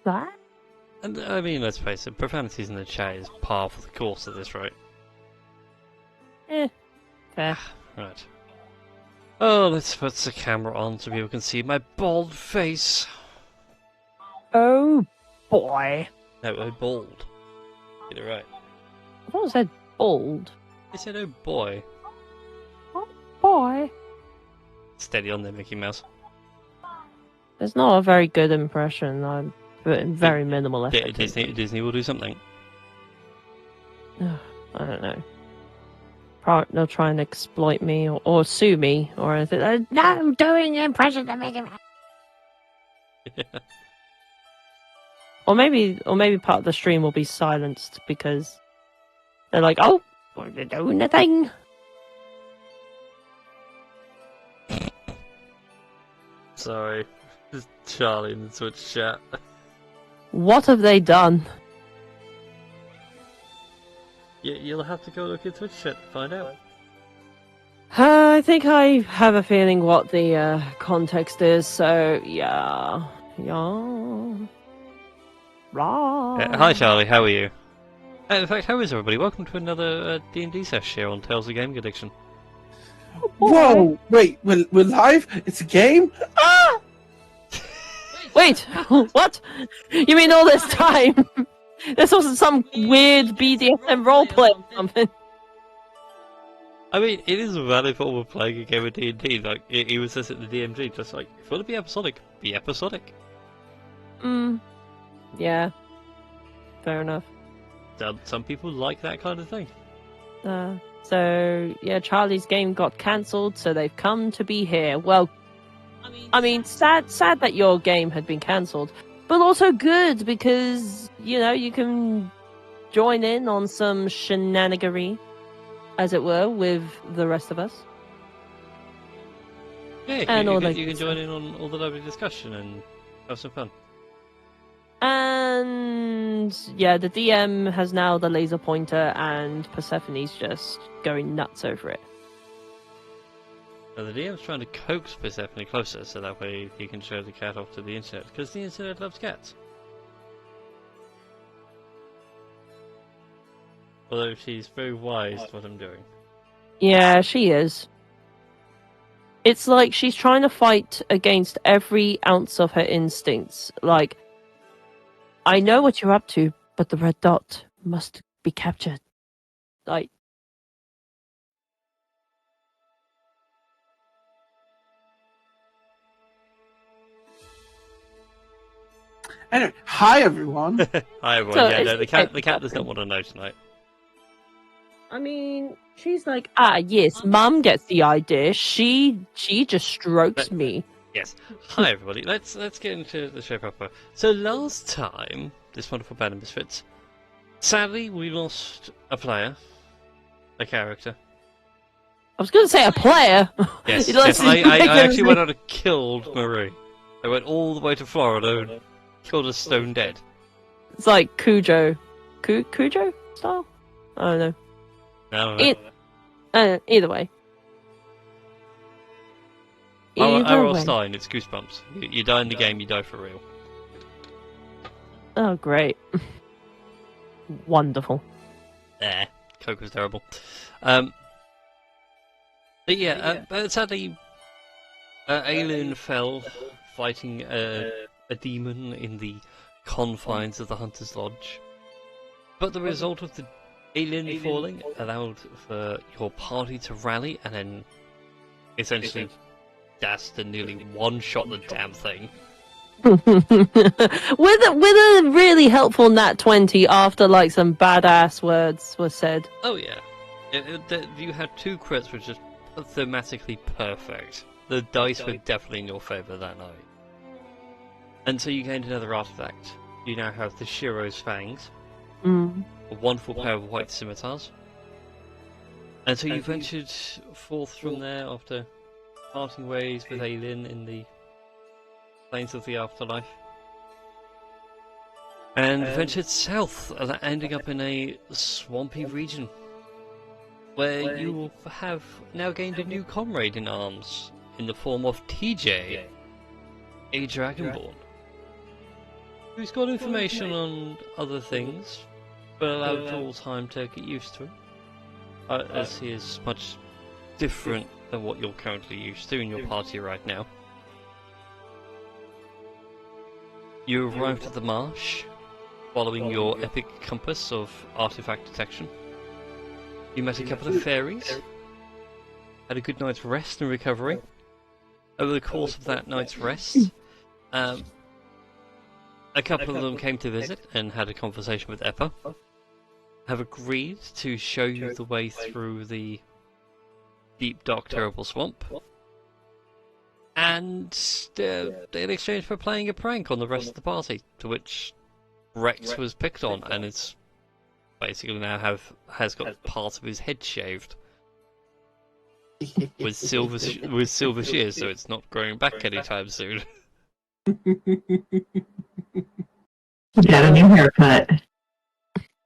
That? And I mean, let's face it, profanities in the chat is par for the course of this, right? Fair. Right. Oh, let's put the camera on so people can see my bald face. Oh boy. No, oh, bald. Get it right. I thought it said bald. I said, oh boy. Oh boy. Steady on there, Mickey Mouse. It's not a very good impression. I'm putting very minimal effort. Disney will do something. I don't know. They'll try and exploit me or sue me or anything. No, doing impressions of Mickey Mouse. Or maybe part of the stream will be silenced because they're like, oh, they're doing the thing. Sorry. Just Charlie in the Twitch chat. What have they done? You'll have to go look at Twitch chat to find out. I think I have a feeling what the context is, so yeah. Right. Hi Charlie, how are you? In fact, how is everybody? Welcome to another D&D session here on Tales of Gaming Addiction. Whoa! Wait, we're live? It's a game? Ah! Wait, what? You mean all this time? This wasn't some weird BDSM roleplay or something. I mean, it is a valid form of playing a game of D&D. Like, he was just at the DMG, just like, if you want to be episodic, be episodic. Yeah. Fair enough. Some people like that kind of thing. So, yeah, Charlie's game got cancelled, so they've come to be here. Well, I mean, sad that your game had been cancelled, but also good because, you know, you can join in on some shenanigery, as it were, with the rest of us. Yeah, And you can join in on all the lovely discussion and have some fun. And yeah, the DM has now the laser pointer, and Persephone's just going nuts over it. Now, the DM's trying to coax Persephone closer so that way he can show the cat off to the internet, because the internet loves cats. Although she's very wise to what I'm doing. Yeah, she is. It's like she's trying to fight against every ounce of her instincts. Like, I know what you're up to, but the red dot must be captured. Like, Anyway, hi everyone. Hi everyone, So yeah, no, it's- the cat does not want to know tonight. I mean, she's like, yes, Mum gets the idea. She just strokes me. Yes. Hi everybody, let's get into the show proper. So last time, this wonderful band of misfits, sadly we lost a player, a character. I was going to say a player. Yes, You yes, listen- I actually went out and killed Marie. I went all the way to Florida and killed her stone dead. It's like Cujo. Cujo style? I don't know. I don't know. Either way. R.L. way. Stein, it's Goosebumps. You die in the game, you die for real. Oh, great. Wonderful. Coke was terrible. But yeah, but sadly, Aelin fell fighting a demon in the confines of the Hunter's Lodge. But the result of the Aelin falling allowed for your party to rally and then essentially dashed and nearly one-shot the damn thing. with a really helpful nat 20 after like some badass words were said. Oh yeah. You had two crits which just thematically perfect. The dice were definitely in your favour that night. And so you gained another artifact. You now have the Shiro's Fangs, a wonderful pair of white scimitars. And so you ventured forth from there after parting ways with Aelin in the plains of the afterlife. And ventured south, ending up in a swampy region, where you will have now gained a new comrade in arms, in the form of TJ, a Dragonborn, Who's got information on other things, but allowed Joel time to get used to it, as he is much different than what you're currently used to in your party right now. You arrived at the marsh, following your epic compass of artifact detection. You met a couple of fairies, had a good night's rest and recovery. Over the course of that night's rest, a couple of them came to visit and had a conversation with Eppa. Have agreed to show you the way through the deep, dark, terrible swamp. And in exchange for playing a prank on the rest of the party, to which Rex was picked on, and is basically now has got part of his head shaved with silver shears, so it's not growing back anytime soon. Got a new haircut.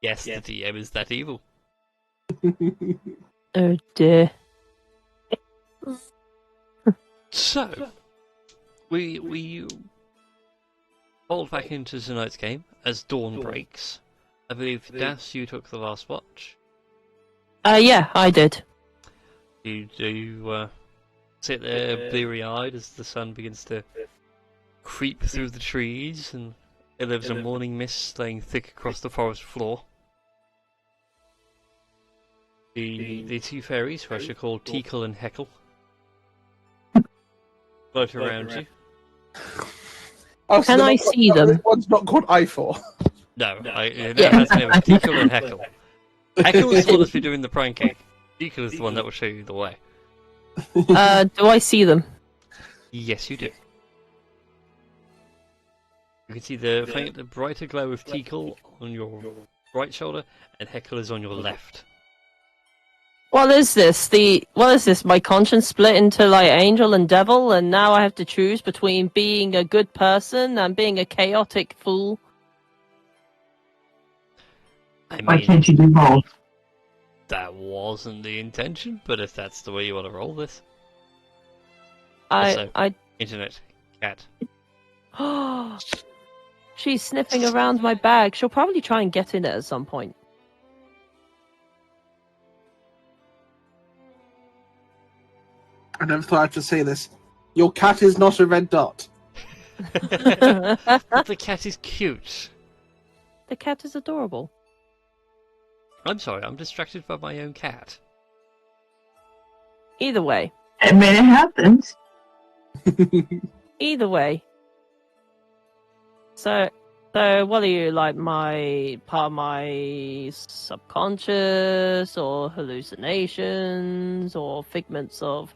Yes, the DM is that evil. Oh dear. So, we fold back into tonight's game as dawn breaks. I believe, Das, you took the last watch. Yeah, I did. You do sit there bleary-eyed as the sun begins to creep through the trees, and there was a morning mist laying thick across the forest floor. The two fairies, who I should call Tickle and Heckle, float around you. Oh, so Can I see them? One's not called I4. No, it has a name of Tickle and Heckle. Heckle is the one that's been doing the pranking. Tickle is the one that will show you the way. Do I see them? Yes, you do. You can see the brighter glow of Tickle on your right shoulder, and Heckle is on your left. What is this? What is this? My conscience split into like angel and devil, and now I have to choose between being a good person and being a chaotic fool. Why can't you do both? That wasn't the intention, but if that's the way you want to roll this. Internet cat. She's sniffing around my bag. She'll probably try and get in it at some point. I never thought I had to say this. Your cat is not a red dot. The cat is cute. The cat is adorable. I'm sorry, I'm distracted by my own cat. Either way. I mean, it happens. Either way. So what are you, like my part of my subconscious, or hallucinations, or figments of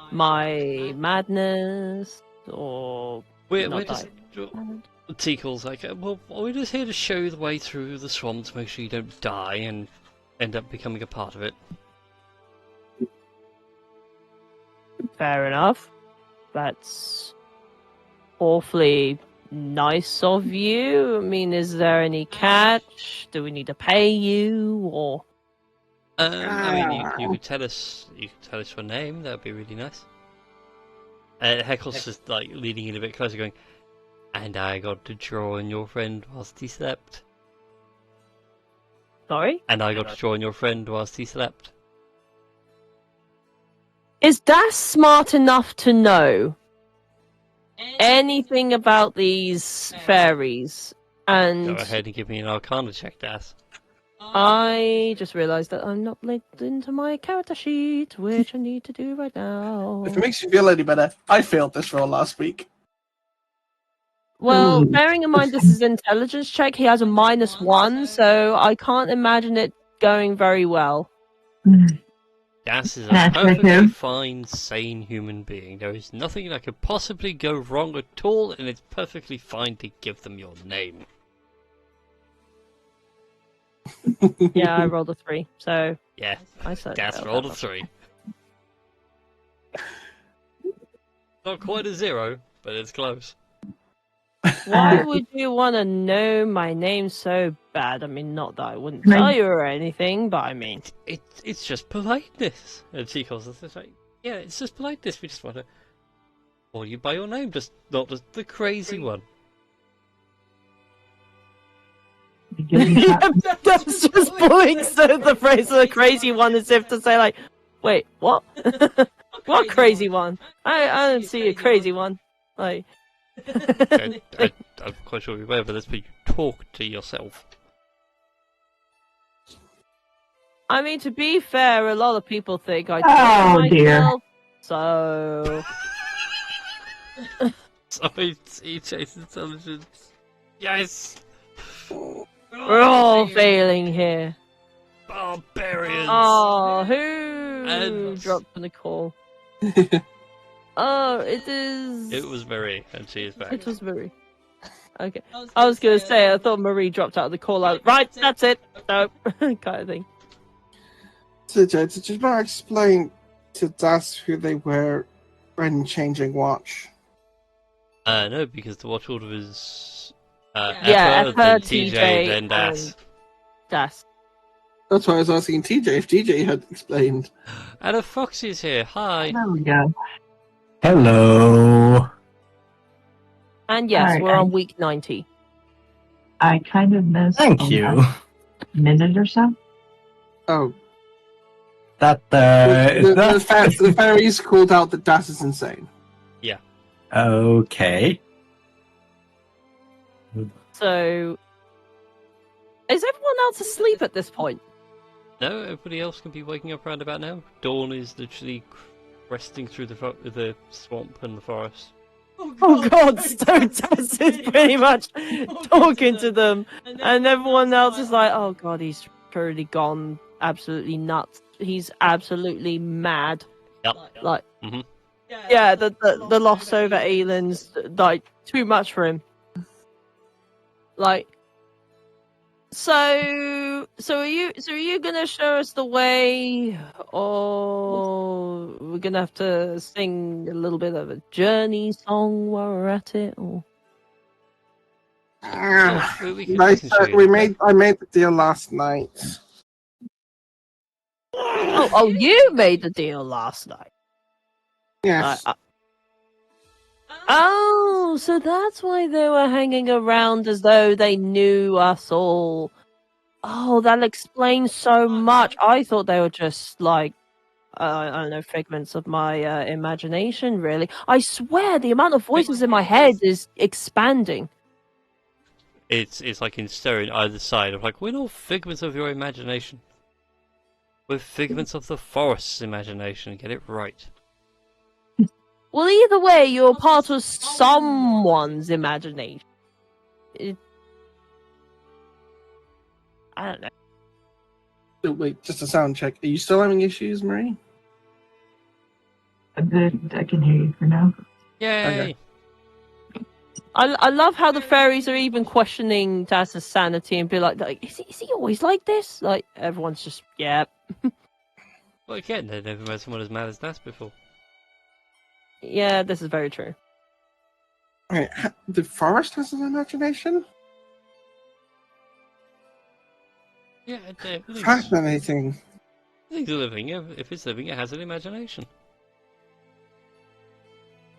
my madness, or We're not just Tickle's like, well, we're just here to show you the way through the swamp to make sure you don't die and end up becoming a part of it. Fair enough. That's awfully nice of you. I mean, is there any catch? Do we need to pay you, or? I mean, you could tell us. You could tell us your name. That'd be really nice. Heckle's just like leaning in a bit closer, going, "And I got to draw on your friend whilst he slept." Sorry? And I got to draw on your friend whilst he slept. Is Das smart enough to know anything about these fairies? And Go ahead and give me an Arcana check, Das. I just realised that I'm not linked into my character sheet, which I need to do right now. If it makes you feel any better, I failed this roll last week. Well, bearing in mind this is an intelligence check, he has a -1, so I can't imagine it going very well. Das is a That's perfectly okay. fine, sane human being. There is nothing that could possibly go wrong at all, and it's perfectly fine to give them your name. Yeah, I rolled a 3, so Yeah, I said Das rolled a 3. Not quite a 0, but it's close. Why would you want to know my name so bad? I mean, not that I wouldn't tell you or anything, but I mean... It's just politeness. And she calls us, it's like, yeah, it's just politeness. We just want to call you by your name, just not just the crazy one. That's just pulling the phrase of the crazy one as if to say, like, wait, what? What crazy one? I don't see a crazy one. Like, I'm quite sure you're aware of this, but you talk to yourself. I mean, to be fair, a lot of people think I Oh, talk to dear. myself, so... Sorry, TJ's intelligence. Yes! We're all failing here. Barbarians! Oh, who And- dropped the call? Oh, it is... It was Marie, and she is back. It was Marie. Okay. I was gonna say, I thought Marie dropped out of the call. Right, that's it. No, kind of thing. TJ, did you not explain to Das who they were when changing watch? No, because the watch order was Yeah, Effa, Effa, then TJ, then Das. and Das. That's why I was asking TJ if TJ had explained. And a Foxy's here. Hi. There we go. Hello. And yes, Alright, we're on week 90. I kind of missed Thank the you. last minute or so. Oh, That the fairies called out that Das is insane. okay. So, is everyone else asleep at this point? No, everybody else can be waking up round about now. Dawn is literally cresting through the swamp and the forest. Oh god, Stone Das is pretty much talking to them, and everyone else is like, oh god, he's truly gone absolutely nuts. He's absolutely mad. Yep. Like, Mhm. yeah, the loss over Aelin's like too much for him. Like, so are you gonna show us the way, or we're gonna have to sing a little bit of a journey song while we're at it, or? I made the deal last night. Oh, you made the deal last night. Yes. Oh, so that's why they were hanging around as though they knew us all. Oh, that explains so much. I thought they were just like, I don't know, figments of my imagination, really. I swear the amount of voices in my head is expanding. It's like in staring either side of like, we're not figments of your imagination. We're figments of the forest's imagination. Get it right. Well, either way, you're part of someone's imagination. I don't know. Oh, wait, just a sound check. Are you still having issues, Marie? I can hear you for now. Yay! Okay. I love how the fairies are even questioning Taz's sanity and be like, is he always like this? Like, everyone's just, yeah. Well, again, they've never met someone as mad as Das before. Yeah, this is very true. Wait, the forest has an imagination? Yeah, Fascinating. Things are living. If it's living, it has an imagination.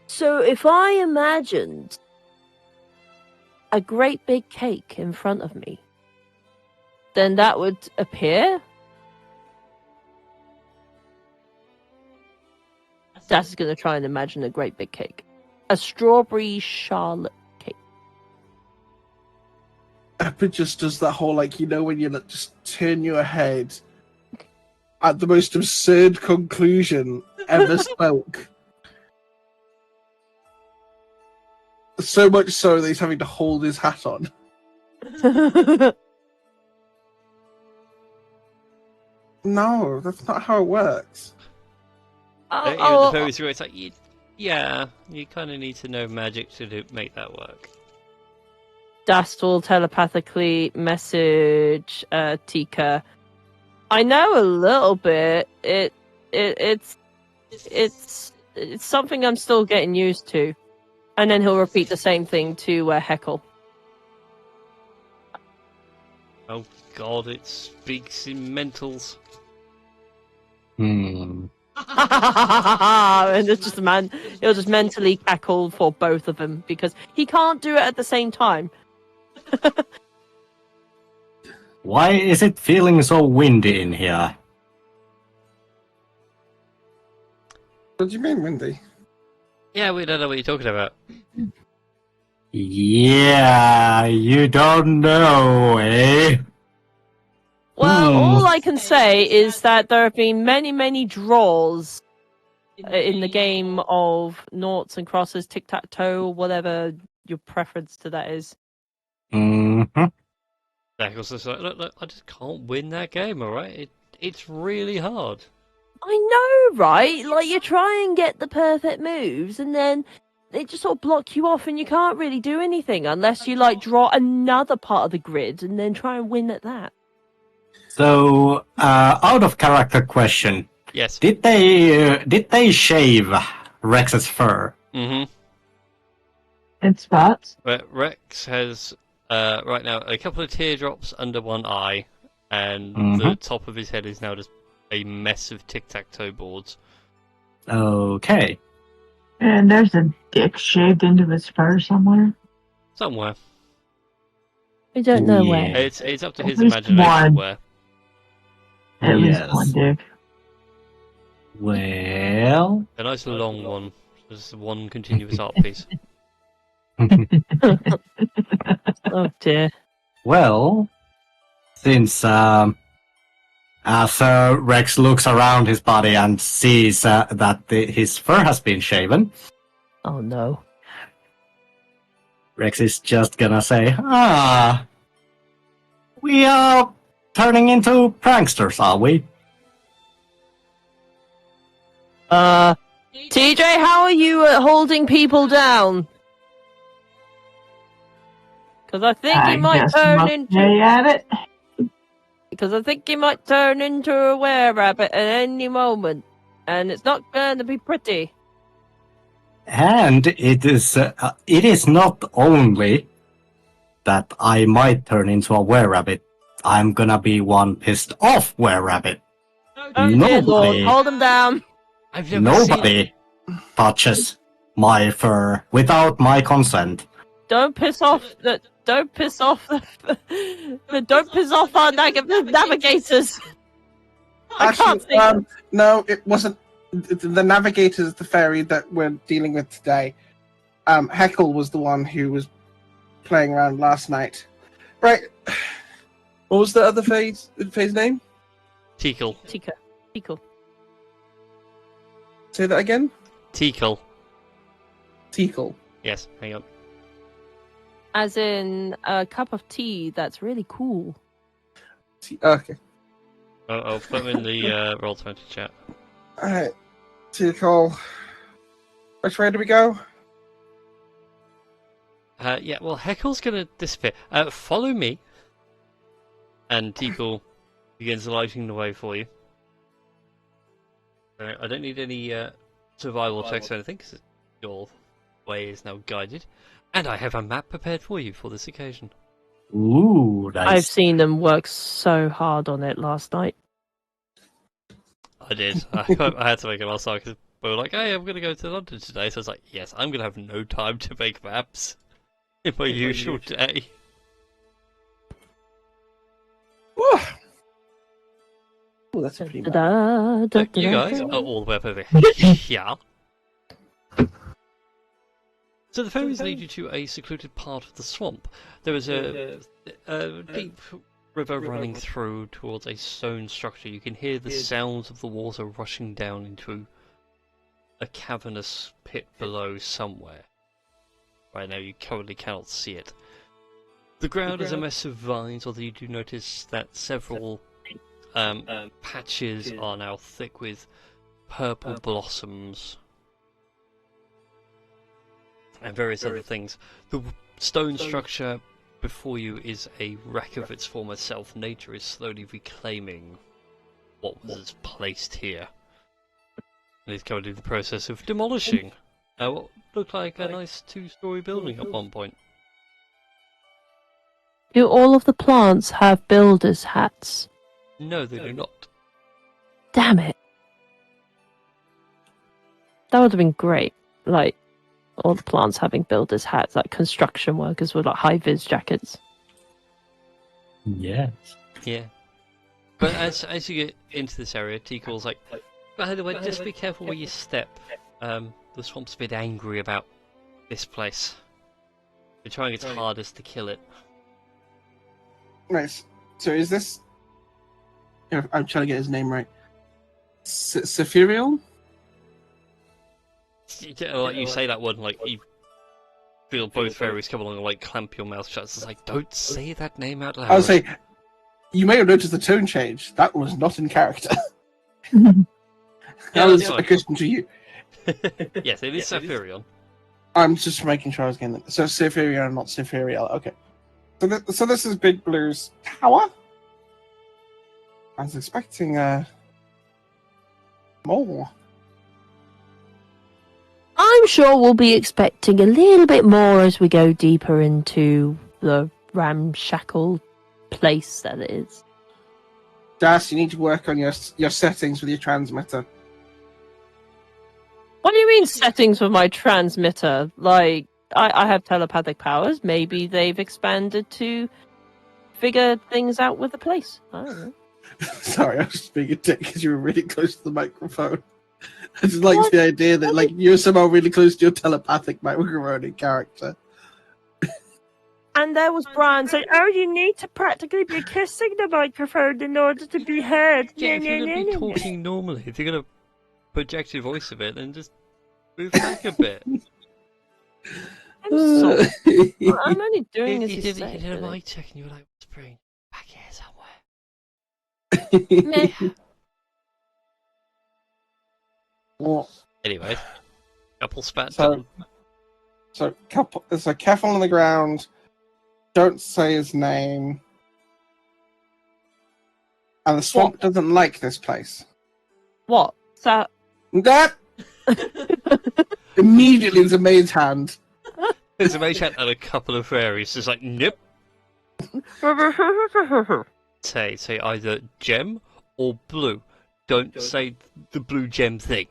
So if I imagined a great big cake in front of me, then that would appear? Das is going to try and imagine a great big cake. A strawberry charlotte cake. Epic just does that whole, like, when you just turn your head at the most absurd conclusion ever spoke. So much so that he's having to hold his hat on. No, that's not how it works. The fairies are like, yeah, you kind of need to know magic to make that work. Das will telepathically message Tika. I know a little bit. It's something I'm still getting used to. And then he'll repeat the same thing to Heckle. Oh god, it speaks in mentals. And it's just he'll just mentally cackle for both of them because he can't do it at the same time. Why is it feeling so windy in here? What do you mean, Wendy? Yeah, we don't know what you're talking about. Yeah, you don't know, eh? Well, Hmm. all I can say is that there have been many, many draws in the game of noughts and crosses, tic-tac-toe, whatever your preference to that is. Mm-hmm. Beckles is like, look, I just can't win that game, alright? It's really hard. I know, right? Like, you try and get the perfect moves, and then they just sort of block you off, and you can't really do anything unless you, like, draw another part of the grid and then try and win at that. So, out of character question. Yes. Did they shave Rex's fur? Mm-hmm. In spots. But Rex has, right now, a couple of teardrops under one eye, and the top of his head is now just a mess of tic-tac-toe boards. Okay. And there's a dick shaved into his fur somewhere. Somewhere. I don't know Yeah. where. It's up to At his least imagination one. where. At Yes. least one dick. Well... A nice long one. Just one continuous art piece. Oh dear. Well, since as Rex looks around his body and sees that his fur has been shaven, Oh no. Rex is just gonna say, we are turning into pranksters, are we? TJ, how are you at holding people down? Because I think I you might guess turn I'm into. okay at it. Because I think you might turn into a were-rabbit at any moment, and it's not going to be pretty. And it is not only that I might turn into a were-rabbit. I'm gonna be one pissed off were-rabbit. Oh dear Lord, hold them down. I've never seen it. Nobody touches my fur without my consent. Don't piss off the. Don't piss off the. Don't piss off our navigators. I can't think. No, it wasn't. The navigator is the fairy that we're dealing with today. Heckle was the one who was playing around last night. Right. What was the other fairy's name? Teakle. Tickle. Say that again? Teakle. Teakle. Yes, hang on. As in a cup of tea that's really cool. Okay. I'll put them in the Roll20 chat. Alright. Teakle. Which way do we go? Yeah, well, Heckle's gonna disappear. Follow me. And Teakle begins lighting the way for you. I don't need any survival checks or anything, because your way is now guided. And I have a map prepared for you for this occasion. Ooh, nice. I've seen them work so hard on it last night. I did. I had to make it last night because we were like, hey, I'm going to go to London today. So I was like, yes, I'm going to have no time to make maps in my usual day. Oh, that's a pretty bad. Look, you guys are all the way up over here. So the fairies lead you to a secluded part of the swamp. There is a deep river running through towards a stone structure. You can hear the sounds of the water rushing down into a cavernous pit below somewhere. Right now you currently cannot see it. The ground is a mess of vines, although you do notice that several patches are now thick with purple blossoms and various other things. The stone structure before you is a wreck of its former self. Nature is slowly reclaiming what was placed here. And it's currently in the process of demolishing what looked like a nice two-story building at one point. Do all of the plants have builder's hats? No, they do not. Damn it. That would have been great. Like, all the plants having builder's hats, like construction workers with like high-vis jackets. Yes. Yeah. But as you get into this area, Tikal's like, by the way, just be careful where you step. The swamp's a bit angry about this place. They're trying its hardest to kill it. Nice. So is this... I'm trying to get his name right. Sephirial? Like you say that word, like you feel both fairies come along and like clamp your mouth shut. It's like, don't say that name out loud. I would say, you may have noticed the tone change. That was not in character. That was a question to you. Yes, it is Sephirion. I'm just making sure I was getting that. So Sephirial, not Sephirial. Okay. So this is Big Blue's tower. I was expecting more. I'm sure we'll be expecting a little bit more as we go deeper into the ramshackle place that it is. Das, you need to work on your settings with your transmitter. What do you mean settings for my transmitter? Like, I have telepathic powers. Maybe they've expanded to figure things out with the place. I don't know. Sorry, I was just being a dick because you were really close to the microphone. I just like the idea that like you're somehow really close to your telepathic microphone in character. And there was Brian saying, "Oh, you need to practically be kissing the microphone in order to be heard." Yeah, if you're going to be talking normally, if you're going to project your voice a bit, then just move back a bit. I'm only doing as you say. You did a mic check and you were like, whispering back here somewhere. Well, anyway, couple spat so careful on the ground. Don't say his name. And the swamp doesn't like this place. What? So That immediately there's a maid's hand. there's a mage hand and a couple of fairies just like, nope. Say either gem or blue. Don't say the blue gem thing.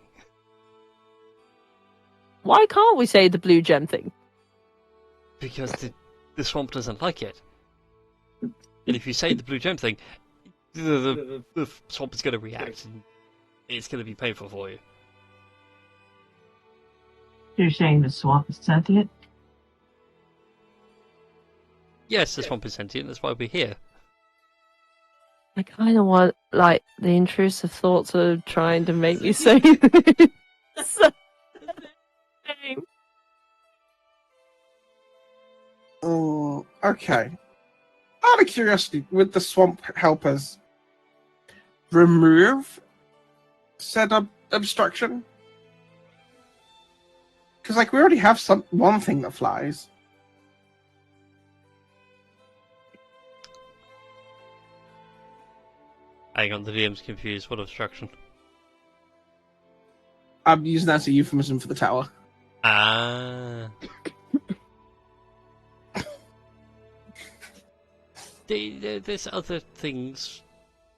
why can't we say the blue gem thing? Because the swamp doesn't like it. And if you say the blue gem thing, the swamp is going to react and it's going to be painful for you. You're saying the swamp is sentient? Yes, the swamp is sentient, that's why we're here. I kind of want, like, the intrusive thoughts of trying to make me say so name. Oh, okay. Out of curiosity, would the swamp helpers remove said obstruction? Because, like, we already have one thing that flies. Hang on, the DM's confused. What obstruction? I'm using that as a euphemism for the tower. Ah. There's other things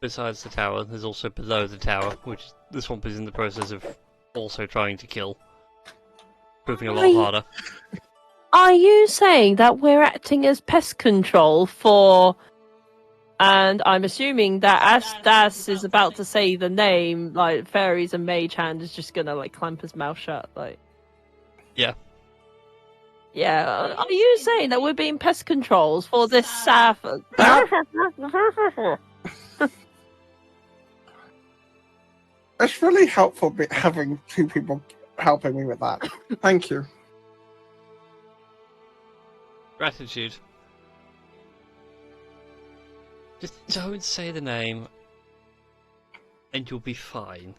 besides the tower. There's also below the tower, which the swamp is in the process of also trying to kill. Proving a lot harder. Are you saying that we're acting as pest control for... And I'm assuming that as Das is about to say the name, like, fairies and mage hand is just gonna, like, clamp his mouth shut, like... Yeah. Yeah, are you saying that we're being pest controls for this Saf? It's really helpful having two people helping me with that. Thank you. Gratitude. Just don't say the name, and you'll be fine.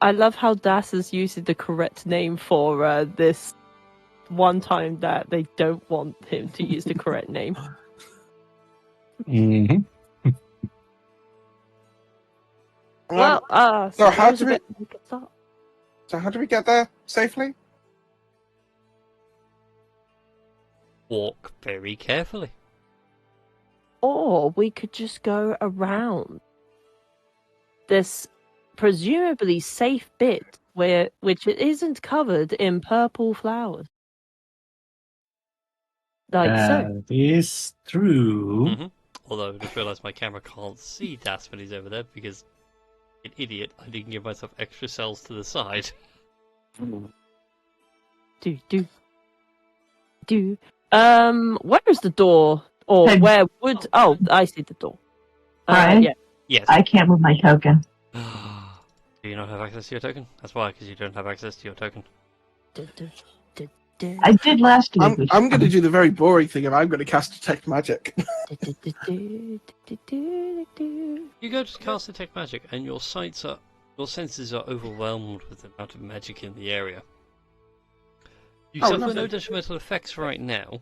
I love how Das is using the correct name for this one time that they don't want him to use the correct name. Mm-hmm. Well, so how do we get there safely? Walk very carefully. Or we could just go around this presumably safe bit which it isn't covered in purple flowers. Like so. That is true. Mm-hmm. Although I just realised my camera can't see Das when he's over there because, an idiot, I didn't give myself extra cells to the side. Where is the door? Or Hey. where would... Oh, I see the door. Brian? Yeah. Yes. I can't move my token. Do you not have access to your token? That's why, because you don't have access to your token. I did last week. I'm going to do the very boring thing, and I'm going to cast Detect Magic. You go to cast Detect Magic, and your senses are overwhelmed with the amount of magic in the area. You suffer no lovely. detrimental effects right now,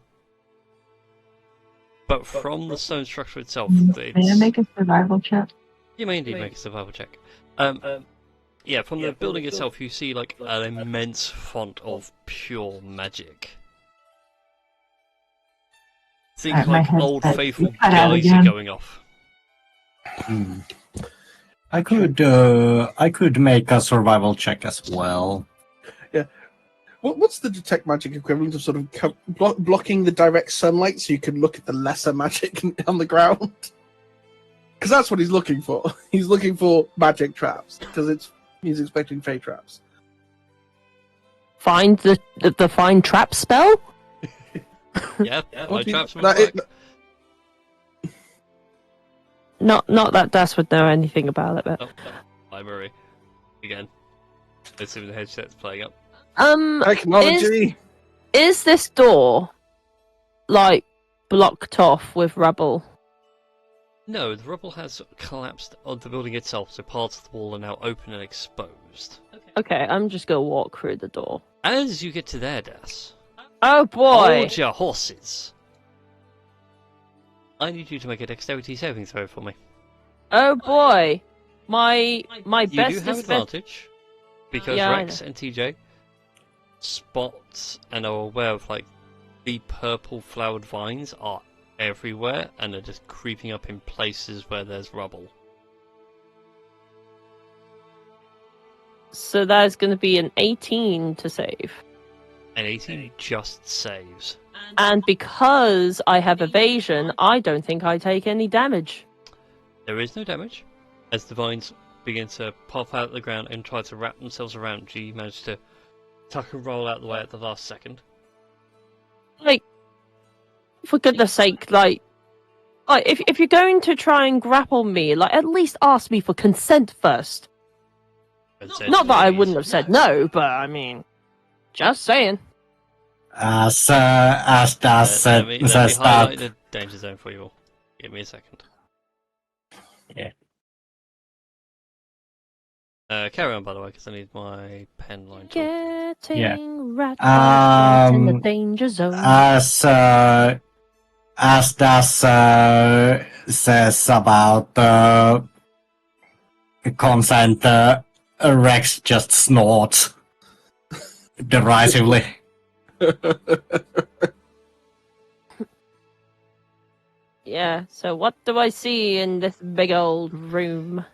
but from the stone structure itself, May I make a survival check? you may indeed make a survival check. Yeah, from the building itself, you see like an immense font of pure magic. Think Alright, my like head's old back. faithful You cut out guys are again. going off. I could make a survival check as well. What's the Detect Magic equivalent of sort of blocking the direct sunlight so you can look at the lesser magic on the ground? Because that's what he's looking for. He's looking for magic traps, because he's expecting fey traps. Find the find trap spell? Yeah, my traps will That- work. Not that Das would know anything about it, but... Library. Again. Assuming the headset's playing up. Technology! Is this door, like, blocked off with rubble? No, the rubble has collapsed on the building itself, so parts of the wall are now open and exposed. Okay, I'm just gonna walk through the door. As you get to there, Das, Oh boy! hold your horses. I need you to make a dexterity saving throw for me. Oh boy! My You best do have defense. advantage, because Yeah, I Rex and TJ spot and are aware of, like, the purple flowered vines are everywhere and are just creeping up in places where there's rubble. So that's gonna be an 18 to save. And 18 just saves. And because I have evasion, I don't think I take any damage. There is no damage. As the vines begin to pop out of the ground and try to wrap themselves around you, you manage to tuck and roll out the way at the last second. Like, for goodness sake, like if you're going to try and grapple me, like, at least ask me for consent first. Not that I wouldn't have said no, but I mean, just saying. As Das Let says me highlight that. the danger zone for you all. Give me a second. Yeah. Carry on, by the way, because I need my pen line tool. Getting right in the Um, danger zone. As Das says about consent, Rex just snorts derisively. Yeah, so what do I see in this big old room?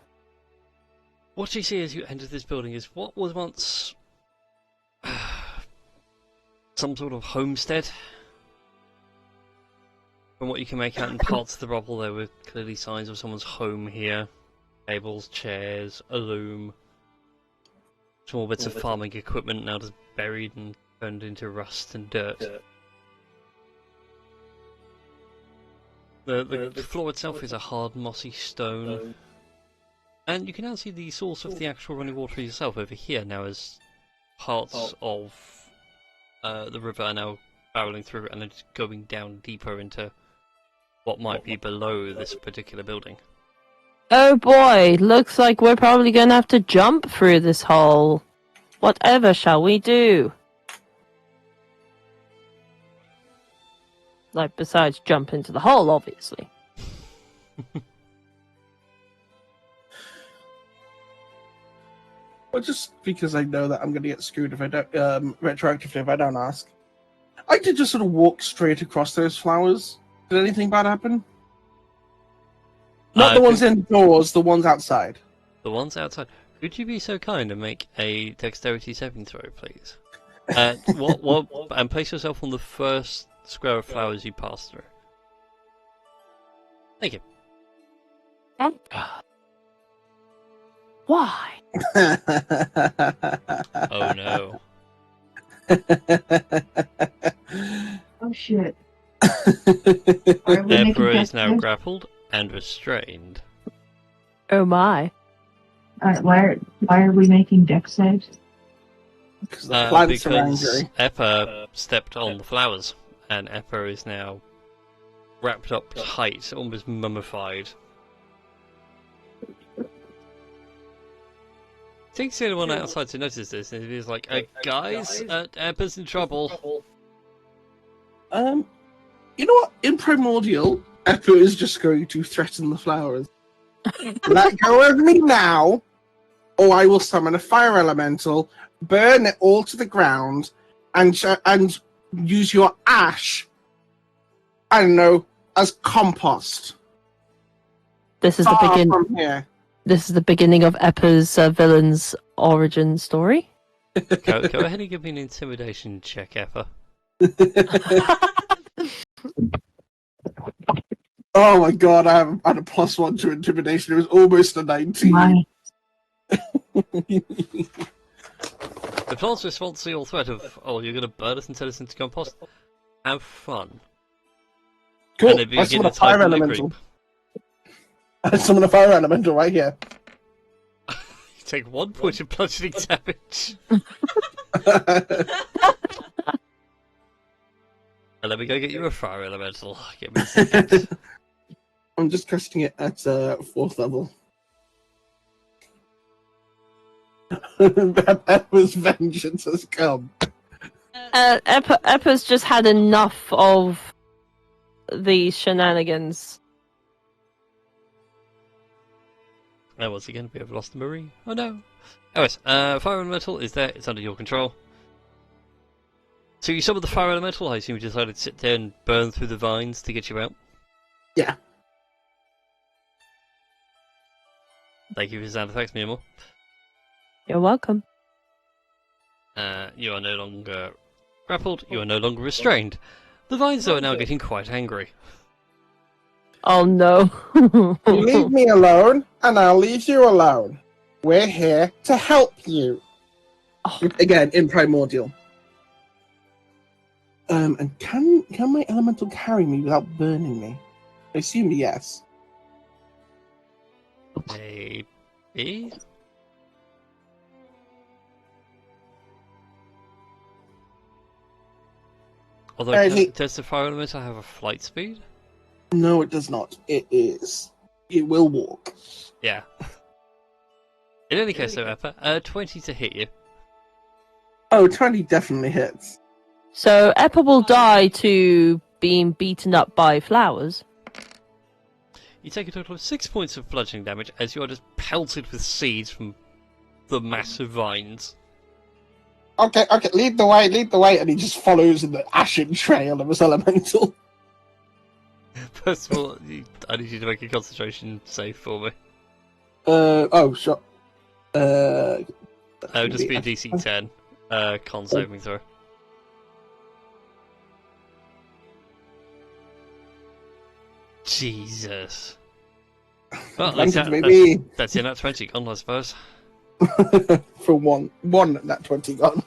What you see as you enter this building is what was once some sort of homestead. From what you can make out in parts of the rubble, there were clearly signs of someone's home here. Tables, chairs, a loom. Small bits of farming equipment now just buried and turned into rust and dirt. The floor itself is a hard, mossy stone. And you can now see the source of the actual running water yourself over here now, as parts of the river are now barreling through and it's going down deeper into what might be below this particular building. Oh boy, looks like we're probably gonna have to jump through this hole. Whatever shall we do? Like, besides jump into the hole, obviously. Well, just because I know that I'm going to get screwed if I don't, retroactively if I don't ask. I did just sort of walk straight across those flowers. Did anything bad happen? Not the ones indoors, the ones outside. The ones outside. Could you be so kind and make a dexterity saving throw, please? And place yourself on the first square of flowers you pass through. Thank you. Why? Oh no. Oh shit. Why are we making Emperor is death now saves? grappled and restrained. Oh my. Why are we making deck saves? Because the plants are Because angry. Eppa stepped on the flowers, and Eppa is now wrapped up tight, almost mummified. Takes anyone outside to notice this, and he's like, guys, Eppa's in trouble. You know what? In Primordial, Eppa is just going to threaten the flowers. Let go of me now, or I will summon a fire elemental, burn it all to the ground, and use your ash, I don't know, as compost. This is the Far begin. from here. This is the beginning of Eppa's villain's origin story. Go ahead and give me an intimidation check, Eppa. Oh my god, I had a +1 to intimidation. It was almost a 19. Why? The plant's response to your threat of, oh, you're going to burn us and turn us into compost? Have fun. Cool. And they I begin summon to a fire type in the elemental. group. I summon a fire elemental right here. You take 1 point of bludgeoning damage. And let me go get you a fire elemental. Give me a second. I'm just casting it at 4th level. Eppa's vengeance has come. Eppa's just had enough of these shenanigans. And once again, we have lost the marine. Oh no. Anyways, fire elemental is there. It's under your control. So you summon the fire elemental. I assume you decided to sit there and burn through the vines to get you out. Yeah. Thank you for the sound effects, Minimal. You're welcome. You are no longer grappled. You are no longer restrained. The vines, though, are now getting quite angry. Oh no. You leave me alone, and I'll leave you alone. We're here to help you. Oh. Again, in Primordial. And can my elemental carry me without burning me? I assume yes. Maybe? Although, does the fire elemental have a flight speed? No, it does not. It will walk. Yeah. In any case, though, Eppa, 20 to hit you. Oh, 20 definitely hits. So Eppa will die to being beaten up by flowers. You take a total of 6 points of bludgeoning damage as you are just pelted with seeds from the massive vines. Okay, lead the way, and he just follows in the ashen trail of his elemental. First of all, I need you to make a concentration save for me. Sure. Just be a DC 10. Con saving throw. Jesus. Well, at least that's your nat 20 gone, I suppose. For one nat 20 gone.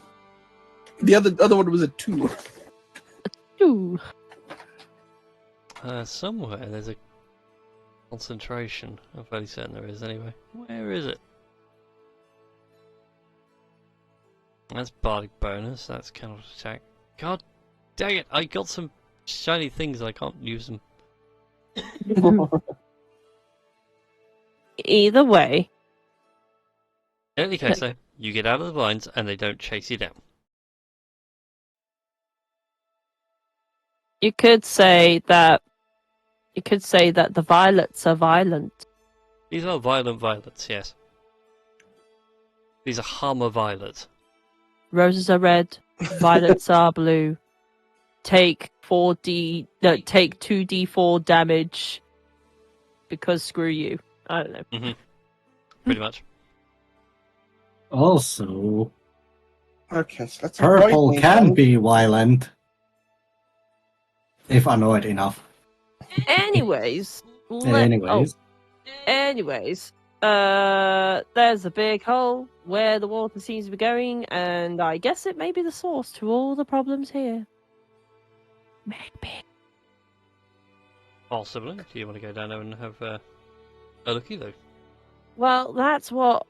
The other one was a 2. Ooh. Somewhere there's a concentration. I'm fairly certain there is anyway. Where is it? That's bardic bonus, that's counter attack. God dang it, I got some shiny things, I can't use them. Either way. In any case, though, you get out of the vines and they don't chase you down. You could say that the violets are violent. These are violent violets, yes. These are Hammer Violet. Roses are red, violets are blue. Take 2d4 damage because screw you. I don't know. Mm-hmm. Pretty much. Also, Okay, so let's purple can be violent if annoyed enough. Anyways, Anyways, Anyways, there's a big hole where the water seems to be going, and I guess it may be the source to all the problems here. Maybe. Possibly. Do you want to go down there and have a looky though? Well, that's what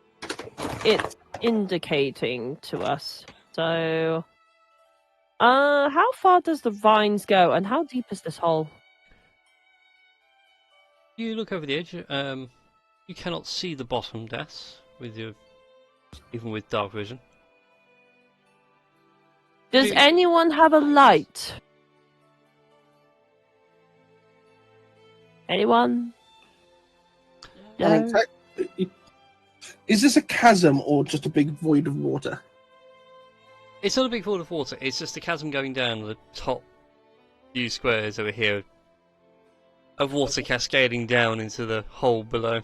it's indicating to us. So, how far does the vines go, and how deep is this hole? You look over the edge. You cannot see the bottom, Das, with your even with dark vision. Does You- anyone have a light? Anyone? I mean, No? is this a chasm or just a big void of water? It's not a big pool of water. It's just a chasm going down the top few squares over here of water cascading down into the hole below.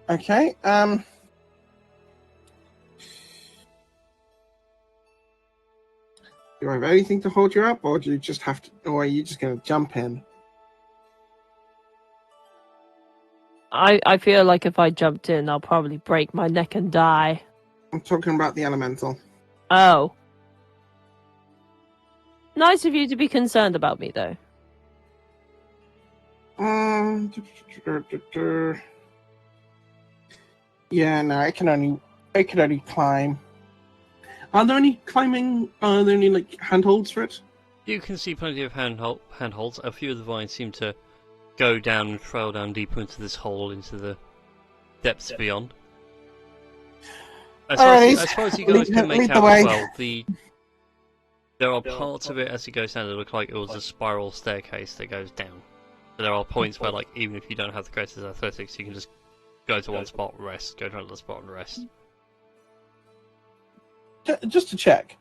Okay. Do I have anything to hold you up, or do you just have to, or are you just going to jump in? I feel like if I jumped in, I'll probably break my neck and die. I'm talking about the elemental. Oh. Nice of you to be concerned about me, though. Yeah, no, I can only climb. Are there any like handholds for it? You can see plenty of handholds. A few of the vines seem to go down and trail down deeper into this hole, into the depths beyond. As far as you guys can make lead the out way. as well, there are parts of it as it goes down that look like it was a spiral staircase that goes down. So there are points where, like, even if you don't have the greatest athletics, you can just go to one spot, rest, go to another spot and rest. Just to check,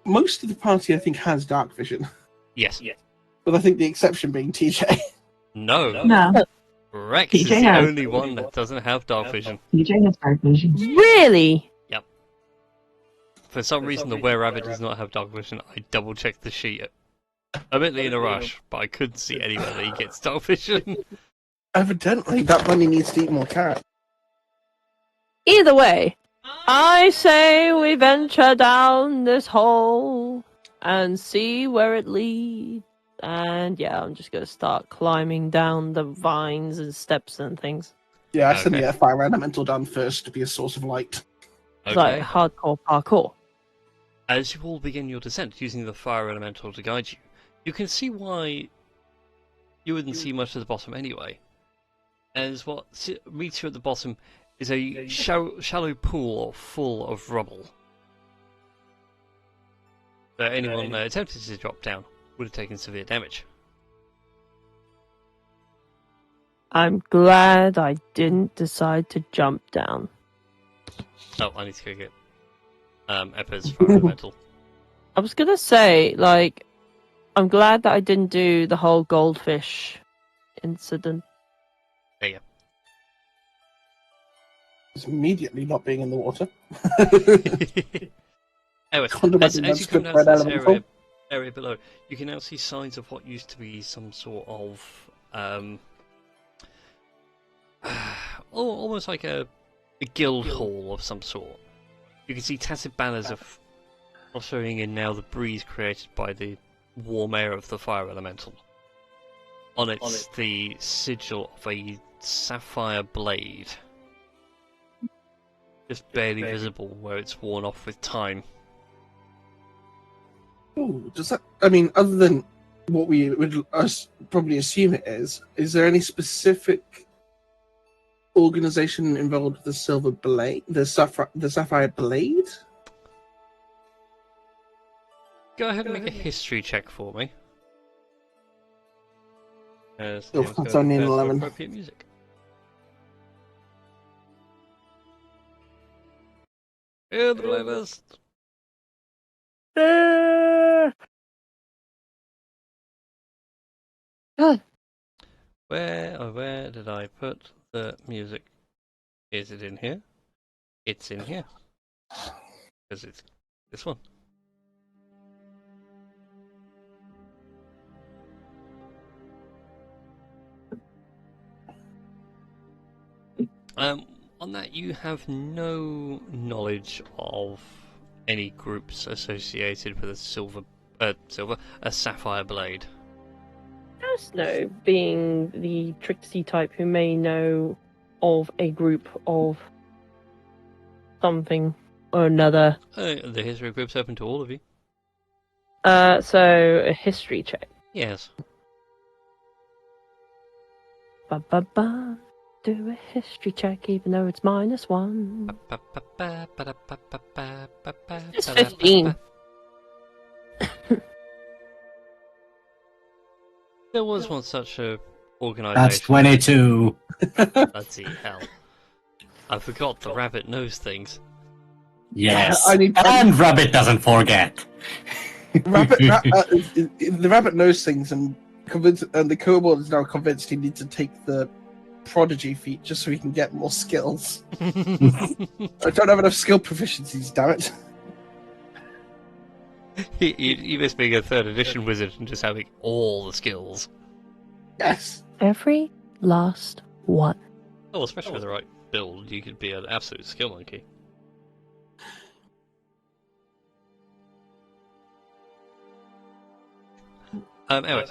most of the party I think has dark vision, Yes. but I think the exception being TJ. No. No, Rex is TJ the has- only one that doesn't have dark vision. TJ has dark vision. Really? For some reason, the were-rabbit does not have dark vision. I double-checked the sheet, admittedly in a rush, but I couldn't see anywhere that he gets dark vision. Evidently, that bunny needs to eat more carrot. Either way, I say we venture down this hole and see where it leads. And yeah, I'm just gonna start climbing down the vines and steps and things. Yeah, I sent Okay. the fire elemental down first to be a source of light. It's like hardcore parkour. As you all begin your descent using the fire elemental to guide you, you can see why you wouldn't see much at the bottom anyway. As what meets you at the bottom is a shallow pool full of rubble. So anyone attempted to drop down would have taken severe damage. I'm glad I didn't decide to jump down. Oh, I need to go get Eppa's fire elemental. I was gonna say, like, I'm glad that I didn't do the whole goldfish incident. There you It's immediately not being in the water. go. Anyway, Can't imagine as you that's come good down for to an this elemental. area below, you can now see signs of what used to be some sort of almost like a guild hall of some sort. You can see tattered banners of ushering in now the breeze created by the warm air of the fire elemental. On it, the sigil of a sapphire blade, just barely visible where it's worn off with time. Ooh, does that? I mean, other than what we would probably assume it is there any specific organization involved with the silver blade, the sapphire blade? Go ahead and make a history check for me. As Oh, Neil's that's got only an the 11. appropriate music. Hear the playlist. Where did I put the music? Is it in here? It's in here. Because it's this one. On that, you have no knowledge of any groups associated with a sapphire blade. Snow, being the tricksy type who may know of a group of something or another. The history group's open to all of you. So a history check. Yes. Ba ba ba. Do a history check, even though it's -1. It's 15. There was one such a organisation. That's 22. Bloody hell. I forgot the rabbit knows things. Yes. I and Rabbit doesn't forget. The rabbit knows things, and the kobold is now convinced he needs to take the prodigy feat just so he can get more skills. I don't have enough skill proficiencies, damn it. You miss being a 3rd edition wizard and just having all the skills. Yes. Every last one. Oh, especially with the right build, you could be an absolute skill monkey. Anyway,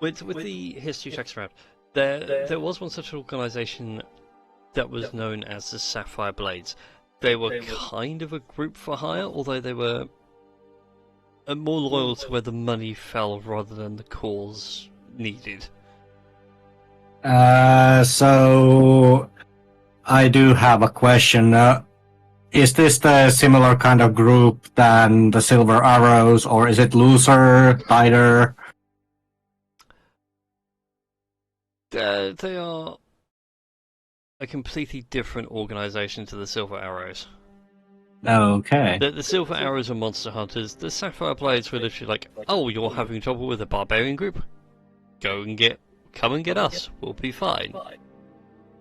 with the history checks around, there was one such organisation that was known as the Sapphire Blades. They were kind of a group for hire, although they were more loyal to where the money fell rather than the cause needed. So I do have a question. Is this the similar kind of group than the Silver Arrows, or is it looser, tighter? They are a completely different organisation to the Silver Arrows. Okay. The Silver Arrows are monster hunters. The Sapphire Blades were literally like, oh, you're having trouble with a barbarian group? Come and get us. We'll be fine.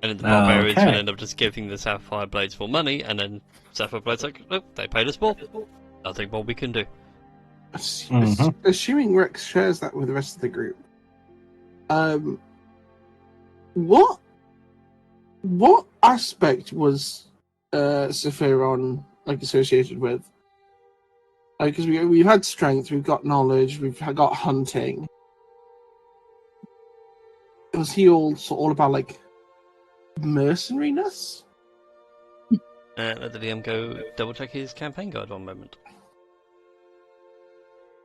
And then the barbarians will end up just giving the Sapphire Blades more money, and then Sapphire Blades like, nope, they paid us more. Nothing more we can do. Assuming Rex shares that with the rest of the group, what aspect was Sephiron associated with? Because we've had strength, we've got knowledge, we've got hunting. Was he all about mercenariness? Let the DM go double check his campaign guide 1 moment.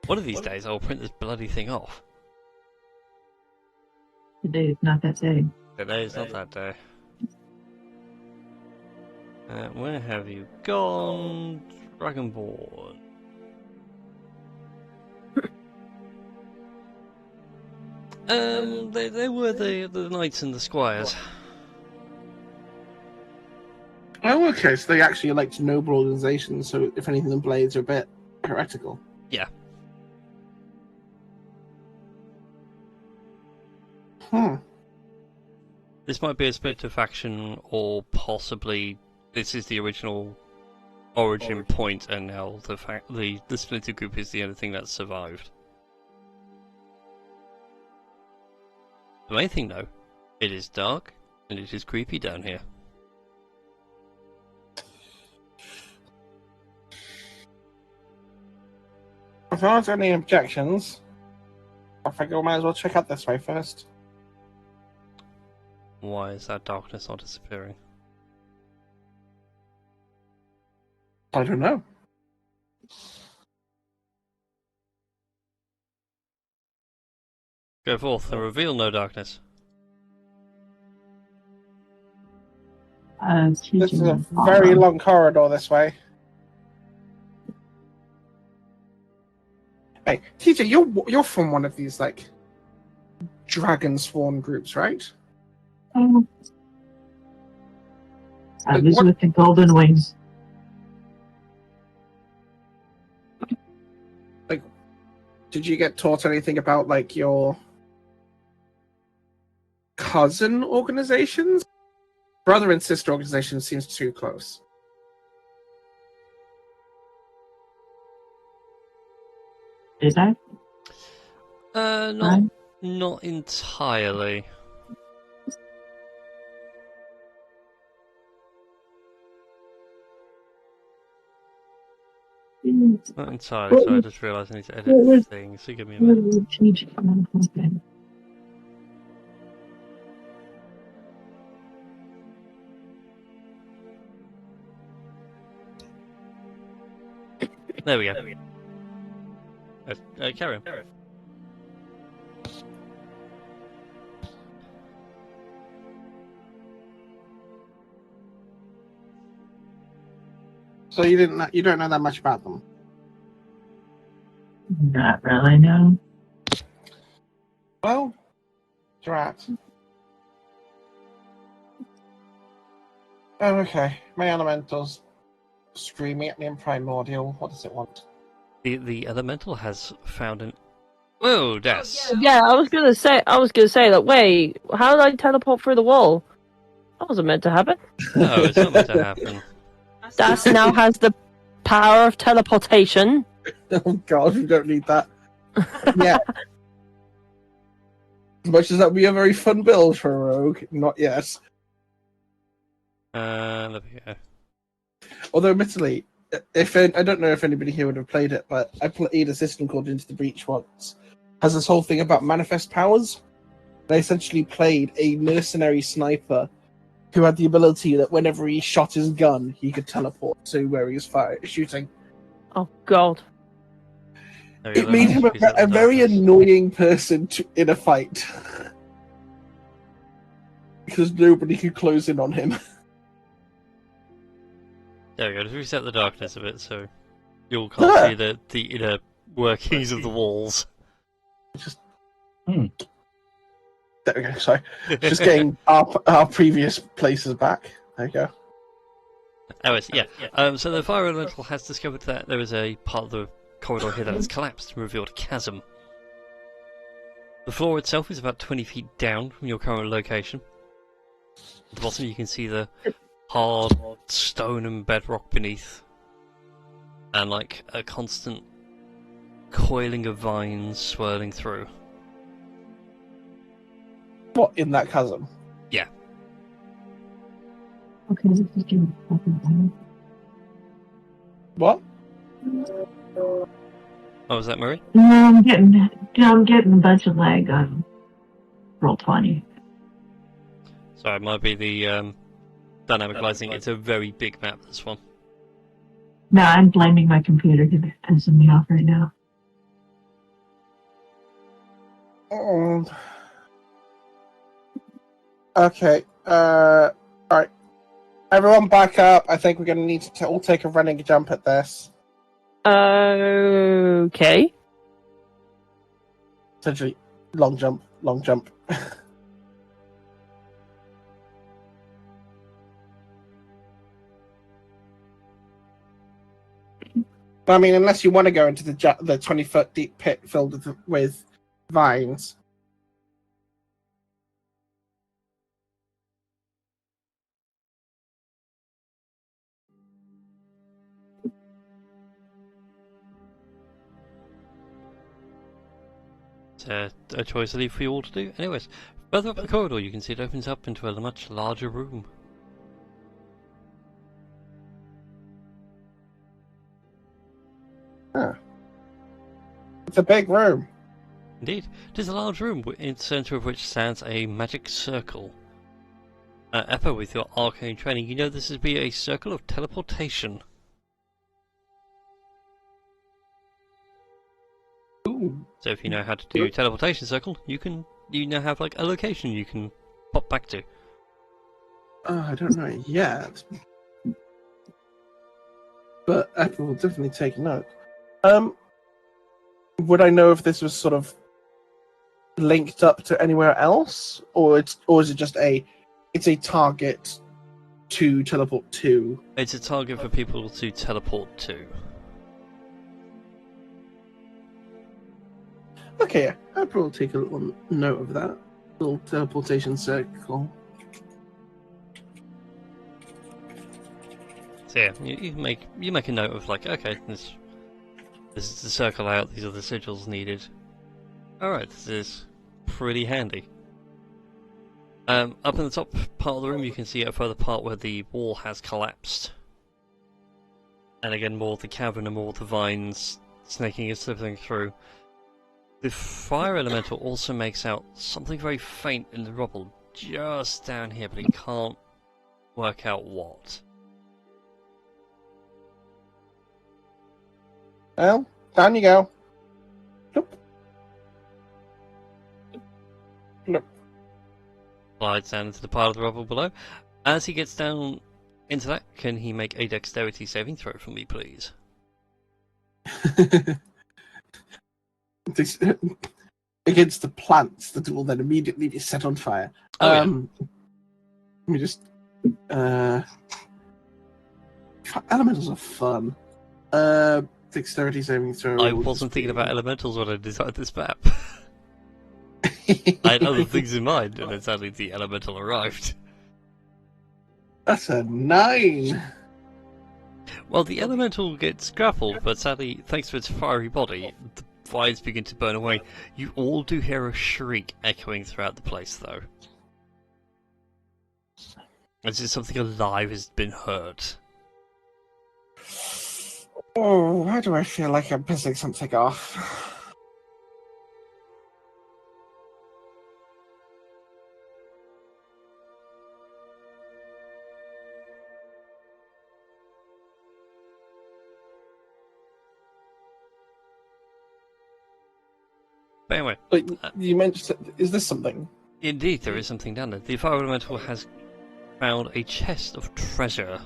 One of these days I'll print this bloody thing off. Today is not that day. Today is not that day. Where have you gone, Dragonborn? They were the knights and the squires. Oh, okay, so they actually elect noble organizations, so if anything, the blades are a bit heretical. Yeah. This might be a split to faction, or possibly this is the original origin point, and now the splinter group is the only thing that's survived. The main thing, though, it is dark and it is creepy down here. If there aren't any objections, I figure we might as well check out this way first. Why is that darkness not disappearing? I don't know. Go forth and reveal no darkness. This is a very long corridor this way. Hey, TJ, you're from one of these dragon spawn groups, right? I was with the golden wings. Did you get taught anything about your cousin organizations? Brother and sister organization seems too close. Did I? Not entirely. Not entirely, so I just realised I need to edit things, so give me a What minute. would change it from something? There we go. Carry on. So you don't know that much about them. Not really, no. Well, Drat. Oh, okay. My elementals screaming at me in primordial. What does it want? The elemental has found an... Whoa, Des! Yeah, I was gonna say that. Wait, how did I teleport through the wall? That wasn't meant to happen. No, it's not meant to happen. Das now has the power of teleportation. Oh god, we don't need that. Yeah. As much as that would be a very fun build for a rogue, not yet. There we go. Although, admittedly, I don't know if anybody here would have played it, but I played a system called Into the Breach once. Has this whole thing about manifest powers. I essentially played a mercenary sniper who had the ability that whenever he shot his gun, he could teleport to where he was shooting. Oh god. There we It go, made that's him piece of a very darkness. annoying person in a fight. Because nobody could close in on him. There we go, just reset the darkness a bit so you all can't see the inner workings of the walls. There we go, sorry. Just getting our previous places back. There you go. Anyways, yeah. So the fire elemental has discovered that there is a part of the corridor here that has collapsed and revealed a chasm. The floor itself is about 20 feet down from your current location. At the bottom you can see the hard stone and bedrock beneath. And like a constant coiling of vines swirling through. What, in that chasm? Yeah. Okay, this is getting fucking bad. What? Oh, was that Murray? No, I'm getting a bunch of lag on Roll20. Sorry, it might be the dynamic lighting. It's a very big map, this one. No, I'm blaming my computer to piss me off right now. Okay. Alright. Everyone back up. I think we're going to need to all take a running jump at this. Okay. Essentially, long jump. I mean, unless you want to go into the 20-foot deep pit filled with vines. It's a choice I leave for you all to do. Anyways, further up the corridor you can see it opens up into a much larger room. Huh. It's a big room. Indeed, it is a large room in the centre of which stands a magic circle. Eppa, with your arcane training, you know this would be a circle of teleportation. Ooh. So if you know how to do teleportation circle, you now have like a location you can pop back to. I don't know yet. But I will definitely take note. Would I know if this was sort of linked up to anywhere else, or is it just it's a target to teleport to? It's a target for people to teleport to. Okay, yeah. I'll probably take a little note of that. Little teleportation circle. So yeah, you make a note of like, okay, this is the circle out, these are the sigils needed. Alright, this is pretty handy. Up in the top part of the room you can see a further part where the wall has collapsed. And again, more the cavern and more the vines snaking and slipping through. The fire elemental also makes out something very faint in the rubble just down here, but he can't work out what. Well, down you go. Nope. Nope. Slides down into the pile of the rubble below. As he gets down into that, can he make a dexterity saving throw for me, please? Against the plants that will then immediately be set on fire. Oh, yeah. Let me just. Elementals are fun. Dexterity saving throw. I wasn't thinking about elementals when I designed this map. I had other things in mind, and then suddenly the elemental arrived. That's a 9. Well, the elemental gets grappled, but sadly, thanks to its fiery body, the vines begin to burn away. You all do hear a shriek echoing throughout the place, though. As if something alive has been hurt. Oh, why do I feel like I'm pissing something off? But anyway, But you mentioned, is this something? indeed, there is something down there. The fire elemental has found a chest of treasure.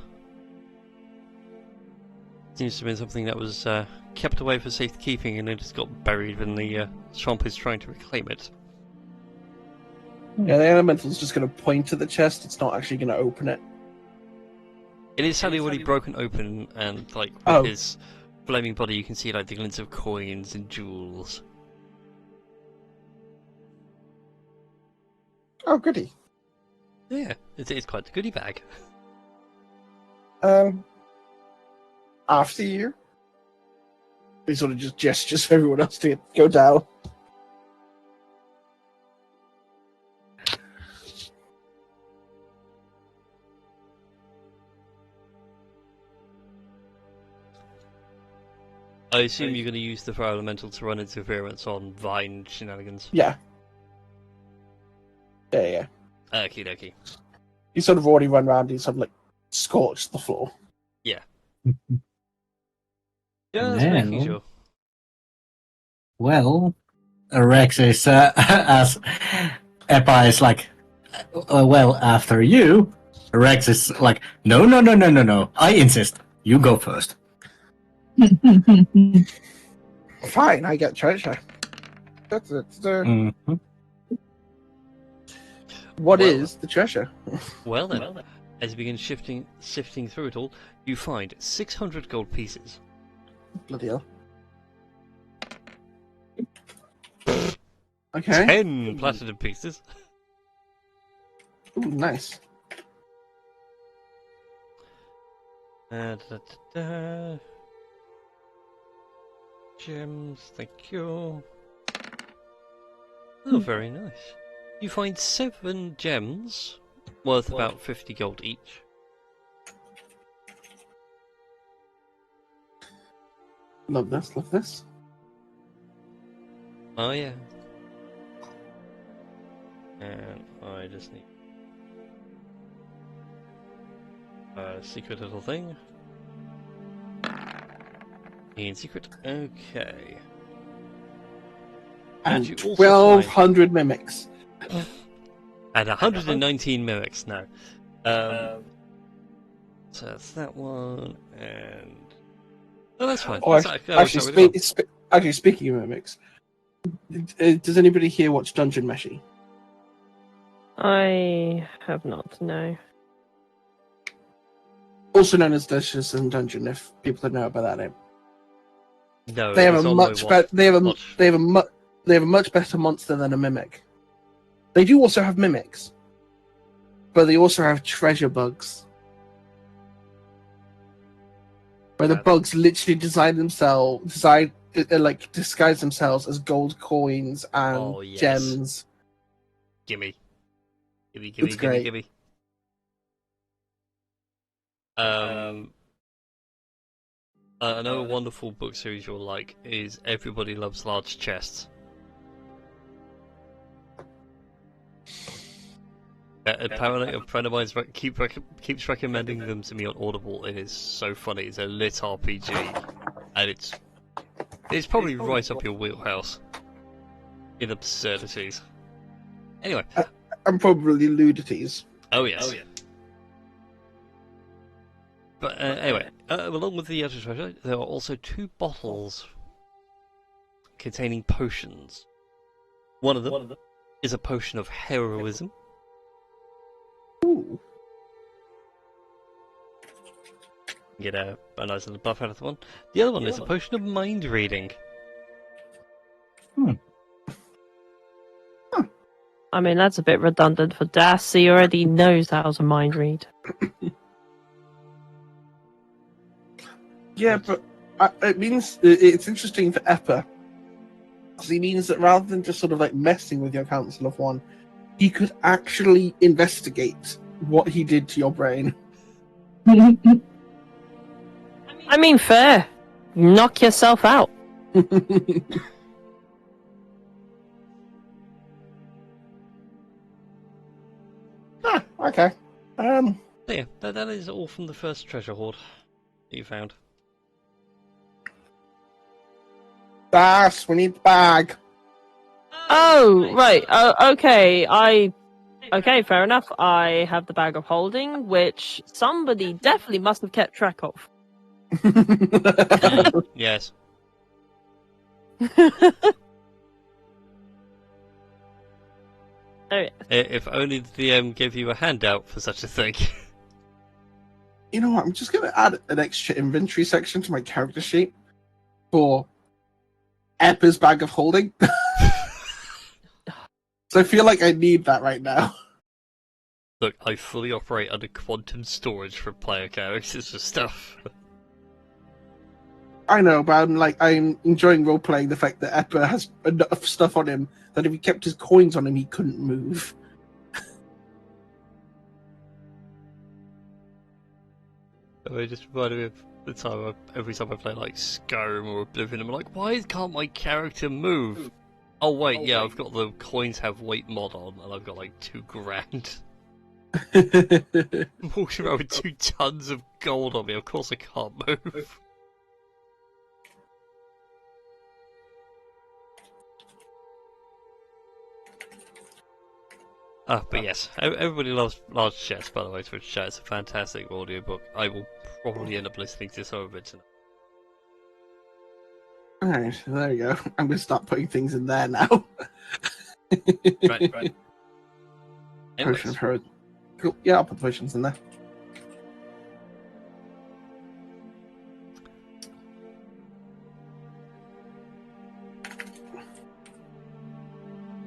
Seems to have been something that was kept away for safekeeping, and it just got buried when the swamp is trying to reclaim it. Yeah, the elemental's just going to point to the chest. It's not actually going to open it. It is sadly already broken open, and like with his flaming body, you can see like the glints of coins and jewels. Oh, goody. Yeah, it's quite the goodie bag. After you, he sort of just gestures for everyone else to go down. I assume you're going to use the fire elemental to run interference on vine shenanigans. Yeah. Yeah. Okie dokie. He sort of already run around. He sort of like scorched the floor. Yeah. Just making sure. Well, Rex is, as Eppa is like, well, after you, Rex is like, no, I insist, you go first. Fine, I get treasure. Mm-hmm. What is the treasure? Well then, as you begin sifting through it all, you find 600 gold pieces. Bloody hell. Okay. 10 platinum pieces. Ooh, nice. Gems, thank you. Oh, very nice. You find 7 gems, worth about 50 gold each. Love this, love this. Oh yeah. And I just need a secret little thing. In secret, okay. And you also 1,200 mimics. And 119 mimics now. So that's that one, and oh, that's fine. Oh, That's actually, speaking of mimics, does anybody here watch Dungeon Meshi? I have not, no. Also known as Dungeons and Dungeon, if people don't know about that name. No, They have it's a on much my better. They have watch. a much better monster than a mimic. They do also have mimics, but they also have treasure bugs, where the bugs literally disguise themselves as gold coins and gems. Gimme. It's great. Gimme. I know a wonderful book series you'll like is Everybody Loves Large Chests. Apparently, a friend of mine keeps recommending them to me on Audible. It is so funny. It's a lit RPG, and it's probably right up your wheelhouse in absurdities. Anyway, I'm probably ludities. oh yes. But anyway, along with the other treasure, there are also 2 bottles containing potions. One of them is a potion of heroism. Ooh. Get a nice little buff out of the one. The other one is a potion of mind reading. I mean, that's a bit redundant for Das. He already knows how to mind read. Yeah, but it means it's interesting for Eppa. Because it means that rather than just sort of like messing with your Council of One, he could actually investigate what he did to your brain. I mean, fair. Knock yourself out. Okay. So yeah, that is all from the first treasure hoard that you found. Das, we need the bag. Oh, right. Okay. Okay, fair enough. I have the bag of holding, which somebody definitely must have kept track of. Yes. Oh, If only the DM gave you a handout for such a thing. You know what? I'm just going to add an extra inventory section to my character sheet for Eppa's bag of holding. So I feel like I need that right now. Look, I fully operate under quantum storage for player characters and stuff. I know, but I'm enjoying role-playing the fact that Eppa has enough stuff on him that if he kept his coins on him, he couldn't move. It just reminded me of the time every time I play like Skyrim or Oblivion, I'm like, why can't my character move? Oh wait, yeah, I've got the coins have weight mod on, and I've got like 2 grand. I'm walking around with 2 tons of gold on me, of course I can't move. But yes, everybody loves Large Chests, by the way, Twitch chat. It's a fantastic audiobook. I will probably end up listening to some of it tonight. Alright, there you go. I'm going to start putting things in there now. Right. Potion of Heroism. Cool. Yeah, I'll put potions in there.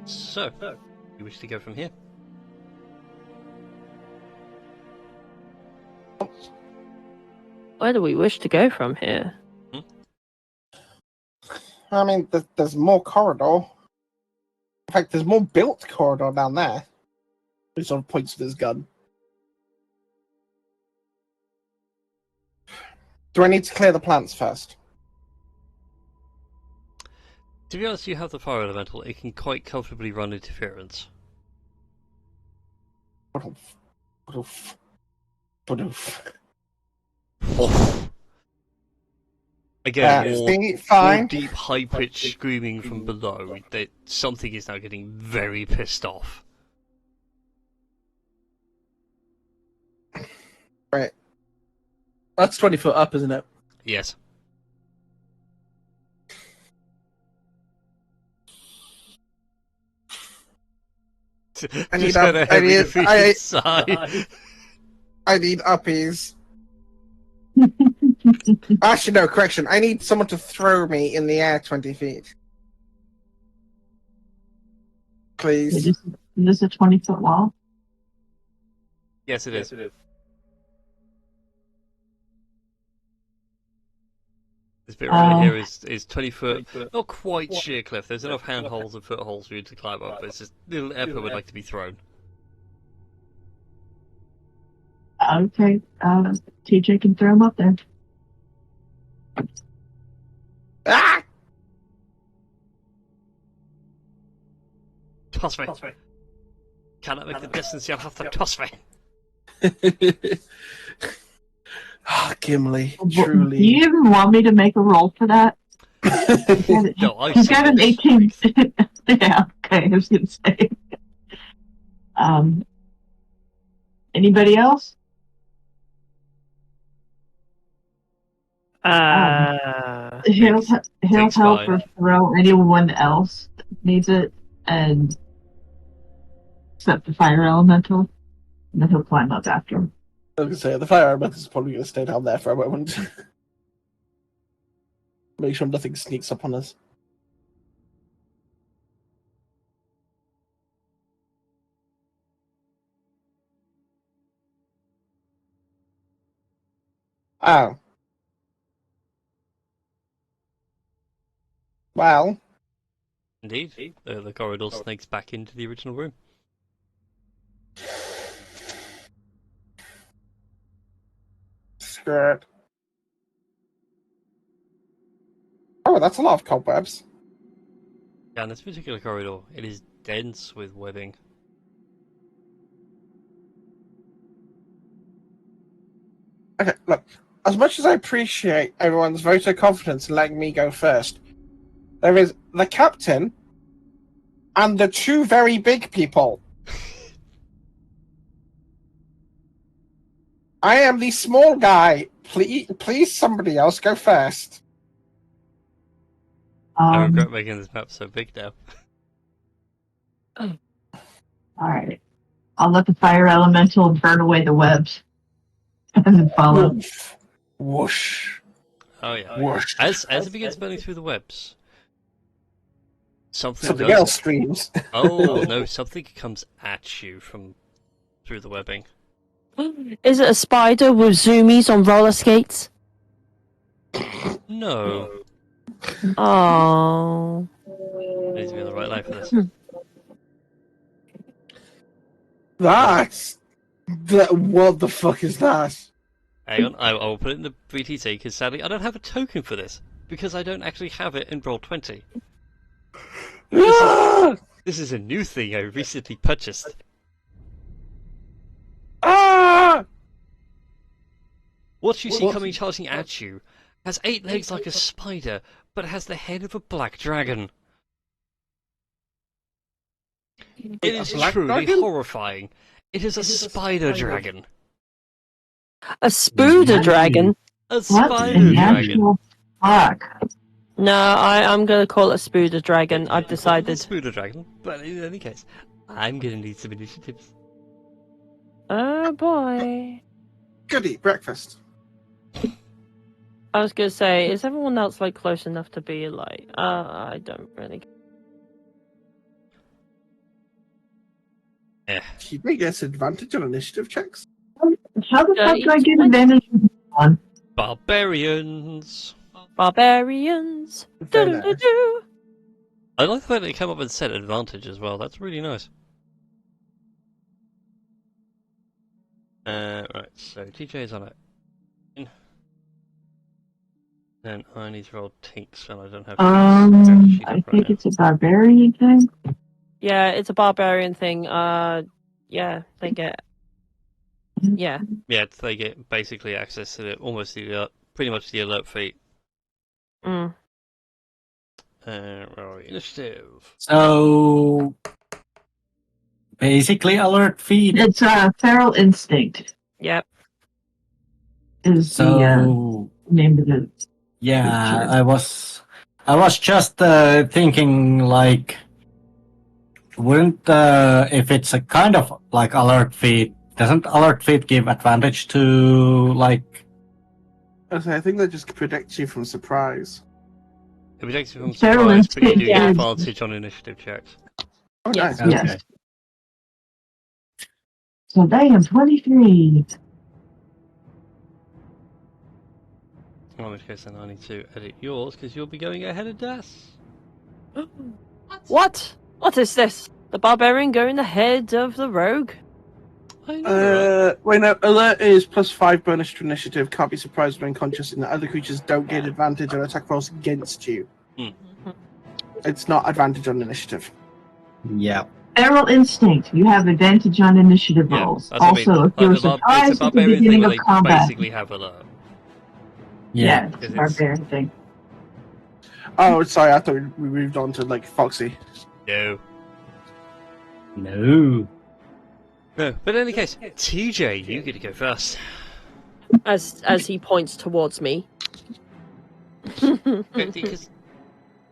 So, you wish to go from here? where do we wish to go from here? I mean, there's more corridor. In fact, there's more built corridor down there. He sort of points with his gun. Do I need to clear the plants first? To be honest, you have the fire elemental. It can quite comfortably run interference. Badoof. Again, more fine. deep, high-pitched screaming from below. That something is now getting very pissed off. Right. That's 20 foot up, isn't it? Yes. I need Just had a heavy defeated sigh. I need uppies. Actually, no, correction. I need someone to throw me in the air 20 feet. Please. Is this a 20-foot wall? Yes, it is. This bit right here is 20 foot, not quite sheer cliff. There's enough handholds and footholds for you to climb up, but it's just little Eppa would like to be thrown. Okay, TJ can throw him up there. Ah! Toss me. Cannot make the distance, you'll have to toss me. Ah, Gimli, Do truly. you even want me to make a roll for that? No, I've He's seen got an your 18. strength. Yeah, okay, I was gonna say. Anybody else? He'll Thing's help fine. or throw anyone else that needs it, and except the fire elemental, and then he'll climb up after him. I was going to say, the fire elemental is probably going to stay down there for a moment. Make sure nothing sneaks up on us. Oh. Well. Indeed. The corridor snakes back into the original room. Screw it. Oh, that's a lot of cobwebs. Yeah, in this particular corridor, it is dense with webbing. Okay, look. As much as I appreciate everyone's vote of confidence in letting me go first, there is the captain and the two very big people. I am the small guy. Please, somebody else go first. I regret making this map so big now. Alright. I'll let the fire elemental burn away the webs. And then follow. Woof. Whoosh. Oh yeah. Whoosh. As it begins burning through the webs, something Something does... else screams. Oh no, something comes at you from through the webbing. Is it a spider with zoomies on roller skates? No. Oh. Needs to be on the right line for this. That's... What the fuck is that? Hang on, I will put it in the BTT because sadly I don't have a token for this because I don't actually have it in Roll20. This is a new thing I recently purchased. Ah! What you see coming charging at you has 8 legs like a spider, but has the head of a black dragon. It is truly horrifying. It is a spider dragon. A spooder dragon? A What spider in the dragon. actual fuck? No, I'm gonna call it a spooder dragon. I've decided. Spider dragon, but in any case, I'm gonna need some initiatives. Oh boy. Goody, breakfast. I was gonna say, is everyone else like close enough to be like, I don't really. He may get advantage on initiative checks. How the fuck do I get what? advantage on? Barbarians. Barbarians. Very nice. Do-do-do-do. I like the fact that they come up and set advantage as well. That's really nice. Right, so TJ is on it. Then I need to roll tinks, and I don't have. I think it's a barbarian thing. Yeah, it's a barbarian thing. Yeah, they get. Yeah. Yeah, they get basically access to pretty much the alert feat. Mm. Right, initiative. So basically, alert feed. It's feral instinct. Yep. Is the So name of it. yeah, Sure. I was just thinking like, wouldn't if it's a kind of like alert feed, doesn't alert feed give advantage to like? I think that just predicts you from surprise. It protects you from Feral surprise, but you do instinct get is- advantage on initiative checks. Oh, Yes. nice. Yes. So they have 23. In which case, then I need to edit yours because you'll be going ahead of Das. What? What is this? The barbarian going ahead of the rogue? I know, right? Wait, no. Alert is +5 bonus to initiative. Can't be surprised when unconscious, and other creatures don't gain advantage on attack rolls against you. It's not advantage on initiative. Yeah. Feral Instinct. You have advantage on initiative Yeah, rolls. that's what I mean. Also, if Like you're it's a surprised at the barbarian thing beginning where of they combat. basically have alert. Yeah, it's a Because barbarian thing. Oh, sorry. I thought we moved on to like Foxy. No. No. No, but in any case, TJ, you get to go first. As he points towards me. Because,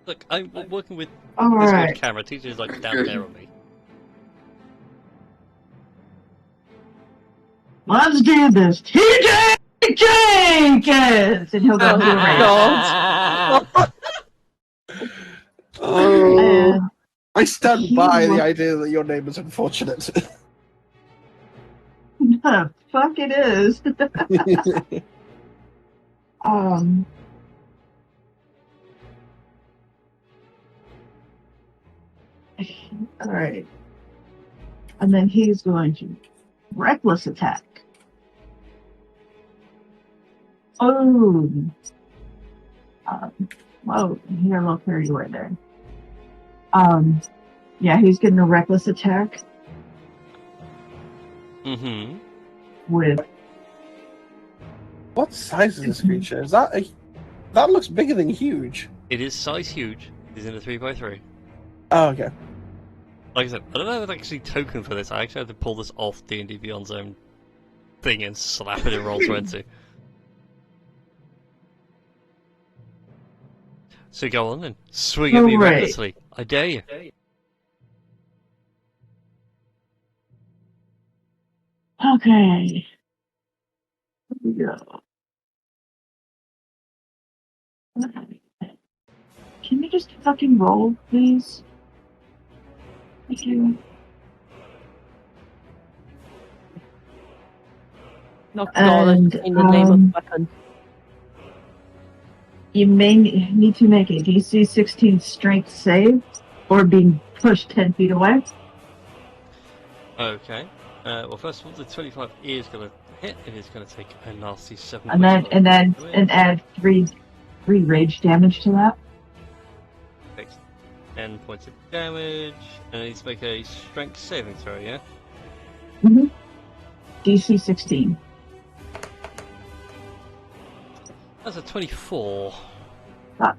look, I'm working with All this right. camera. TJ's like down there on me. Let's do this. TJ Jenkins! And he'll go into a race. God. Oh, And I stand he by will- the idea that your name is unfortunate. the fuck it is. All right. And then he's going to reckless attack. Oh. Whoa, you're a little carried away there. Yeah, he's getting a reckless attack Mm-hmm. with What size is this creature? Is that that looks bigger than huge? It is size huge. It is in a 3x3. Oh, okay. Like I said, I don't have an actually token for this. I actually had to pull this off D&D Beyond's own thing and slap it in Roll20. So go on and swing at me Alright. recklessly. I dare you. okay. Here we go. Can you just fucking roll, please? Thank you. Oh God, I And, just seen the name of the weapon. You may need to make a DC 16 strength save or being pushed 10 feet away. Okay. Well, first of all, the 25 is going to hit. It is going to take a nasty 7 And then points of damage. add three rage damage to that. Takes 10 points of damage. And it needs to make a strength saving throw, yeah? Mm-hmm. DC 16. That's a 24. Fuck.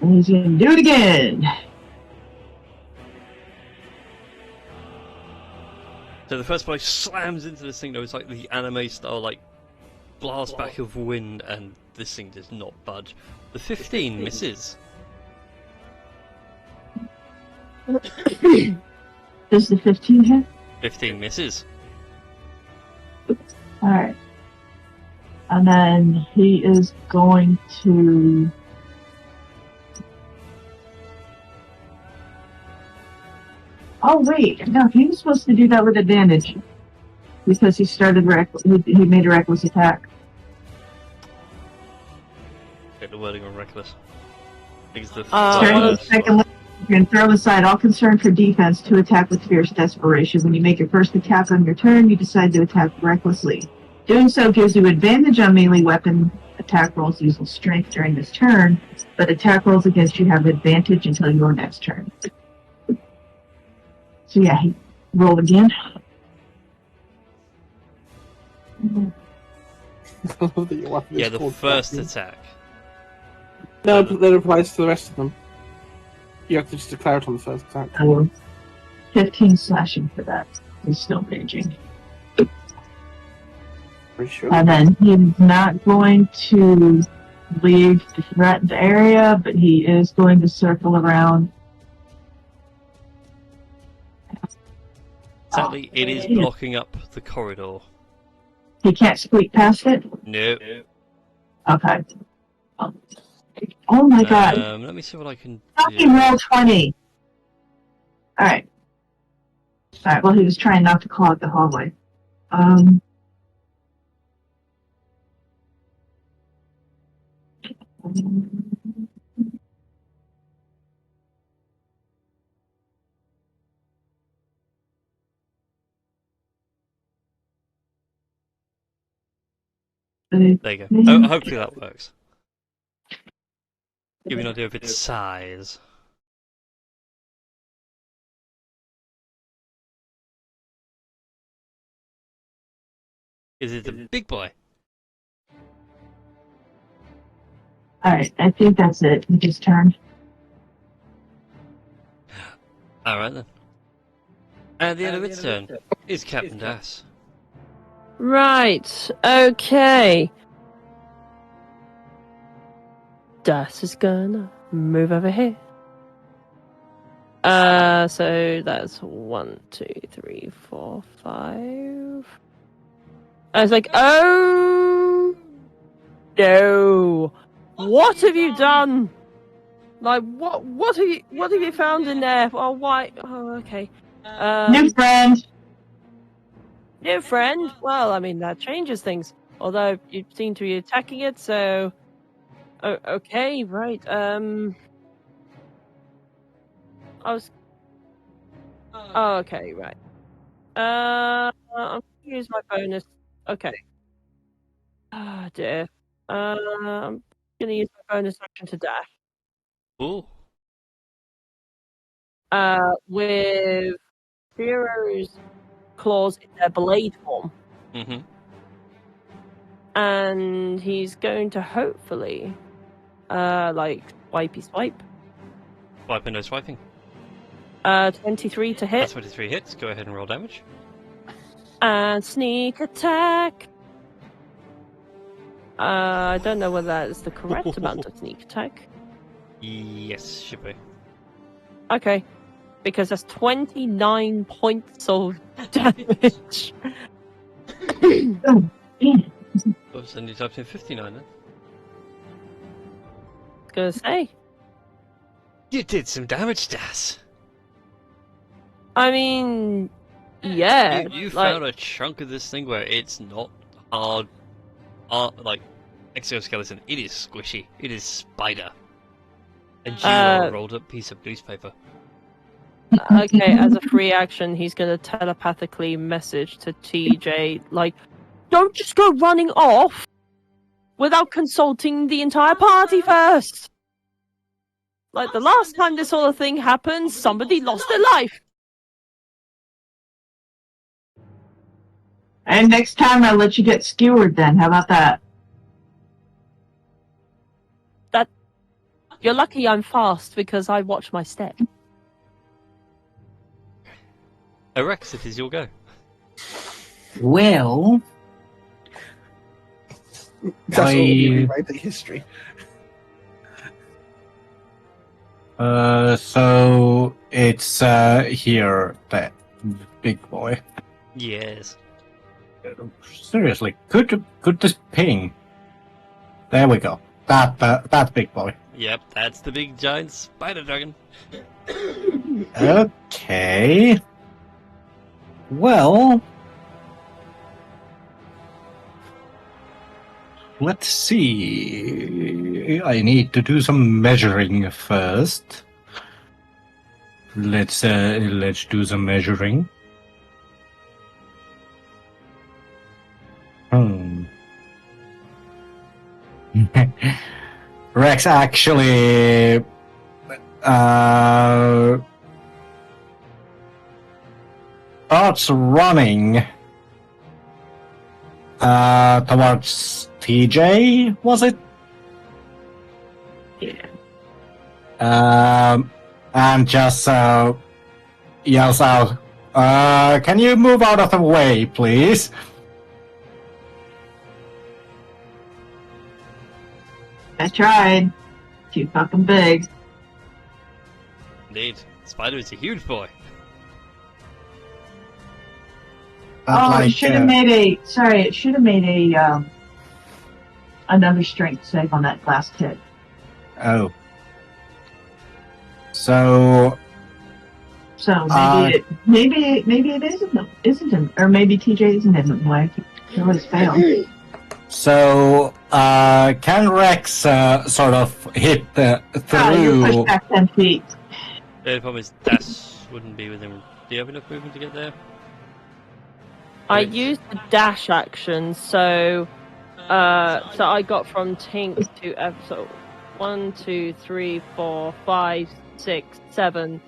And he's gonna do it again. So the first blow slams into this thing, though. It's like the anime style, like, blast back of wind, and this thing does not budge. The 15 misses. Does the 15 hit? 15 misses. Alright. And then he is going to... Oh wait, no, he was supposed to do that with advantage. Because he started he made a reckless attack. Get the wording on reckless. I think it's the Starting with second level, you can throw aside all concern for defense to attack with fierce desperation. When you make your first attack on your turn, you decide to attack recklessly. Doing so gives you advantage on melee weapon attack rolls using strength during this turn, but attack rolls against you have advantage until your next turn. So yeah, he rolled again. Yeah, the first attack. No, but that applies to the rest of them. You have to just declare it on the first attack. 15 slashing for that. He's still raging. Pretty sure. And then he's not going to leave the threatened area, but he is going to circle around. Sadly, it is blocking up the corridor. He can't squeak past it? No. Okay. Oh my god. Let me see what I can Fucking do. roll 20. Alright. Alright, well, he was trying not to clog the hallway. There you go. Oh, hopefully that works. Give me an idea of its size. Is it a big boy? Alright, I think that's it. It's his turn. Alright then. At the end of its turn is Captain Das. Right. Okay. Das is gonna move over here. So that's 1, 2, 3, 4, 5. I was like, oh no! What have you done? Like, what have you found in there? Oh, why? Oh, okay. New friend! New friend? Well, I mean, that changes things. Although you seem to be attacking it, so... Oh, okay, right. I was... Oh, okay, right. I'm gonna use my bonus. Okay. Ah, dear. I'm gonna use my bonus action to dash. Ooh. With Zero's claws in their blade form. Mm-hmm. And he's going to hopefully, swipey swipe. Swiping, no swiping. 23 to hit. That's 23 hits. Go ahead and roll damage. And sneak attack. I don't know whether that is the correct amount of sneak attack. Yes, should be. Okay. Because that's 29 points of damage. Oh, man. Oh, so you typed in 59 then. I was gonna say. You did some damage, Das. I mean, yeah. You found a chunk of this thing where it's not hard, like exoskeleton. It is squishy. It is spider. And you are a rolled up piece of newspaper. Okay, as a free action, he's gonna telepathically message to TJ, like, don't just go running off without consulting the entire party first. Like, the last time this sort of thing happened, somebody lost their life. And next time I'll let you get skewered then. How about that? You're lucky I'm fast because I watch my step. Rex, it is your go. Well, That's all you rewrite the history. so it's here, that big boy. Yes. Seriously, could this ping? There we go. That big boy. Yep, that's the big giant spider dragon. Okay. Well, let's see. I need to do some measuring first. Let's do some measuring. Rex actually starts running towards TJ, was it? Yeah. And just yells out, can you move out of the way, please? I tried. Too fucking big. Indeed. Spider is a huge boy. It should have made a. Sorry, it should have made a another strength save on that last hit. Oh. So maybe it isn't him, or maybe TJ isn't in the way. It always failed. So can Rex sort of hit through? You push back 10 feet. The problem is Das wouldn't be within. Do you have enough movement to get there? I used the dash action, so So I got from Tink to so 1, 2, 3, 4, 5, 6, 7.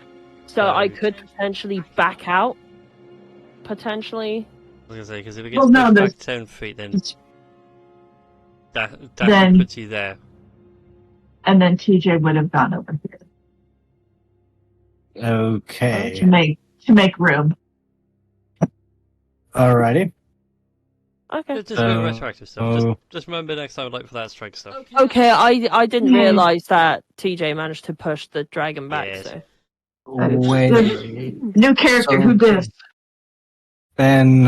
So I could potentially back out. Potentially. I was gonna say, because if it Well, gets no, pushed there's- back 10 feet, then Then- that puts you there. And then TJ would have gone over here Okay. to make room. Alrighty. Okay. Just a bit of retroactive stuff. oh. Just remember next time, like for that strike stuff. Okay, I didn't Hmm. realize that TJ managed to push the dragon back. Yes. So Wait. New character, So- who did? Then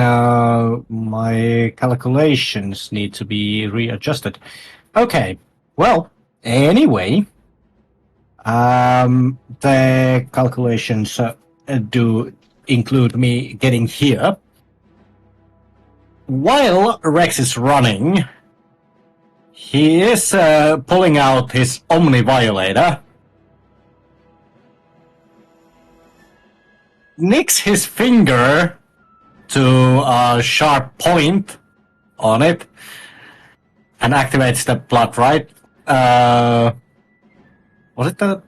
my calculations need to be readjusted. Okay. Well, anyway, the calculations do include me getting here. While Rex is running, he is pulling out his Omni Violator. Nicks his finger to a sharp point on it and activates the blood right. Was it the?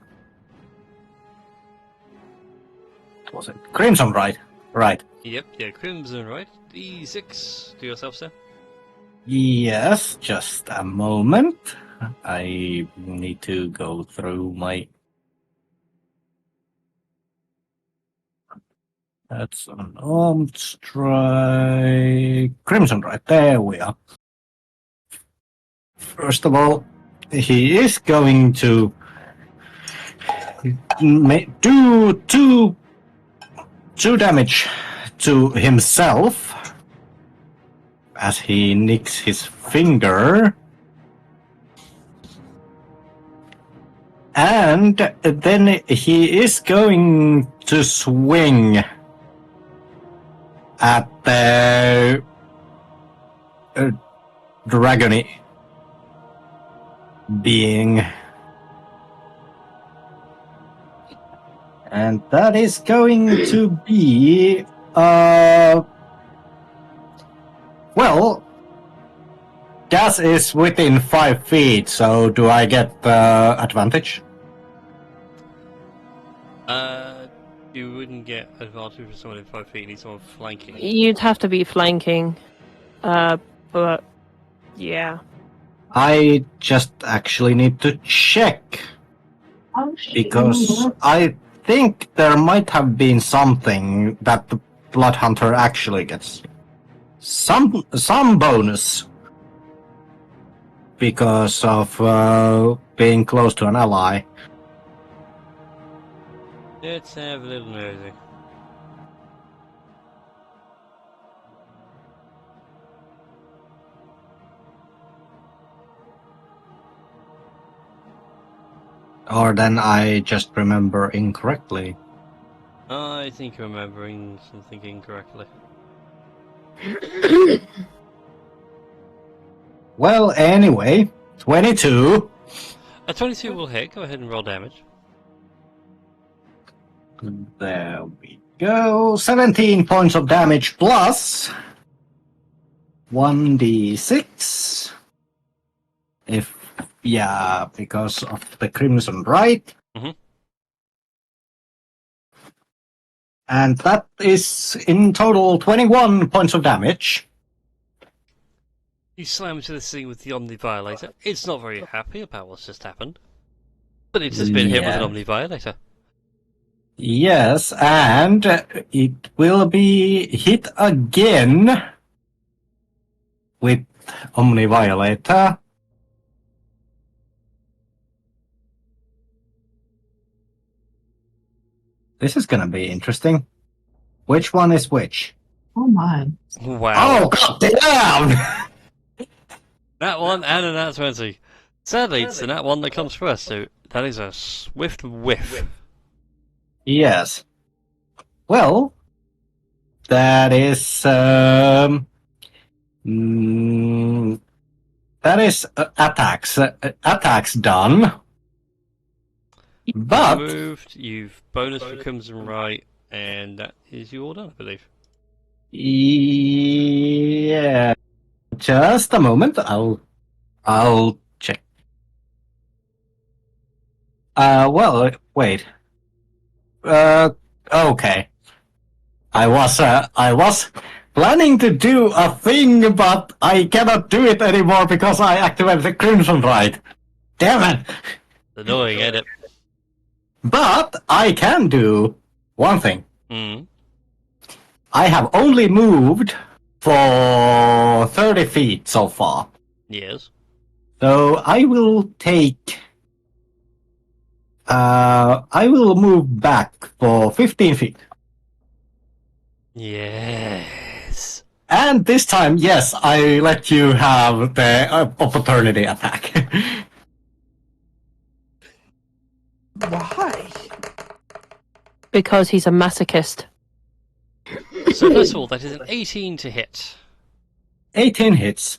Was it Crimson right? Right. Yep, yeah, Crimson, right? D6 to yourself, sir. Yes, just a moment. I need to go through my. That's an armed strike. Crimson right, there we are. First of all, he is going to do two damage to himself as he nicks his finger. And then he is going to swing at the dragony being. And that is going to be well, Gas is within 5 feet, so do I get advantage? You wouldn't get advantage for someone in 5 feet, you need someone flanking. you'd have to be flanking. But yeah. I just actually need to check Oh, shit. because I think there might have been something that the Blood Hunter actually gets some bonus because of being close to an ally. Let's have a little nosy. Or then I just remember incorrectly. I think you're remembering something incorrectly. Well, anyway, 22. A 22 will hit, go ahead and roll damage. There we go. 17 points of damage plus 1d6. Because of the Crimson Right. Mhm. And that is in total 21 points of damage. You slam into the ceiling with the Omni Violator. It's not very happy about what's just happened. But it's just been hit with an Yeah. Omni Violator. Yes, and it will be hit again with Omni Violator. This is gonna be interesting. Which one is which? Oh my. Wow. Oh, god damn! That one and an nat 20. Sadly, it's the nat one that comes first, so that is a swift whiff. Yes. Well, that is attacks. Attacks done. But Moved, you've bonus for Crimson Right, and that is you all done, I believe. yeah, Just a moment. I'll check. Well, wait. Okay. I was planning to do a thing, but I cannot do it anymore because I activated the Crimson Rite. Damn it! Annoying, ain't it? But I can do one thing. Mm. I have only moved for 30 feet so far. Yes. So I will take... I will move back for 15 feet. Yes. And this time, yes, I let you have the opportunity attack. Why? Because he's a masochist. So first of all, that is an 18 to hit. 18 hits.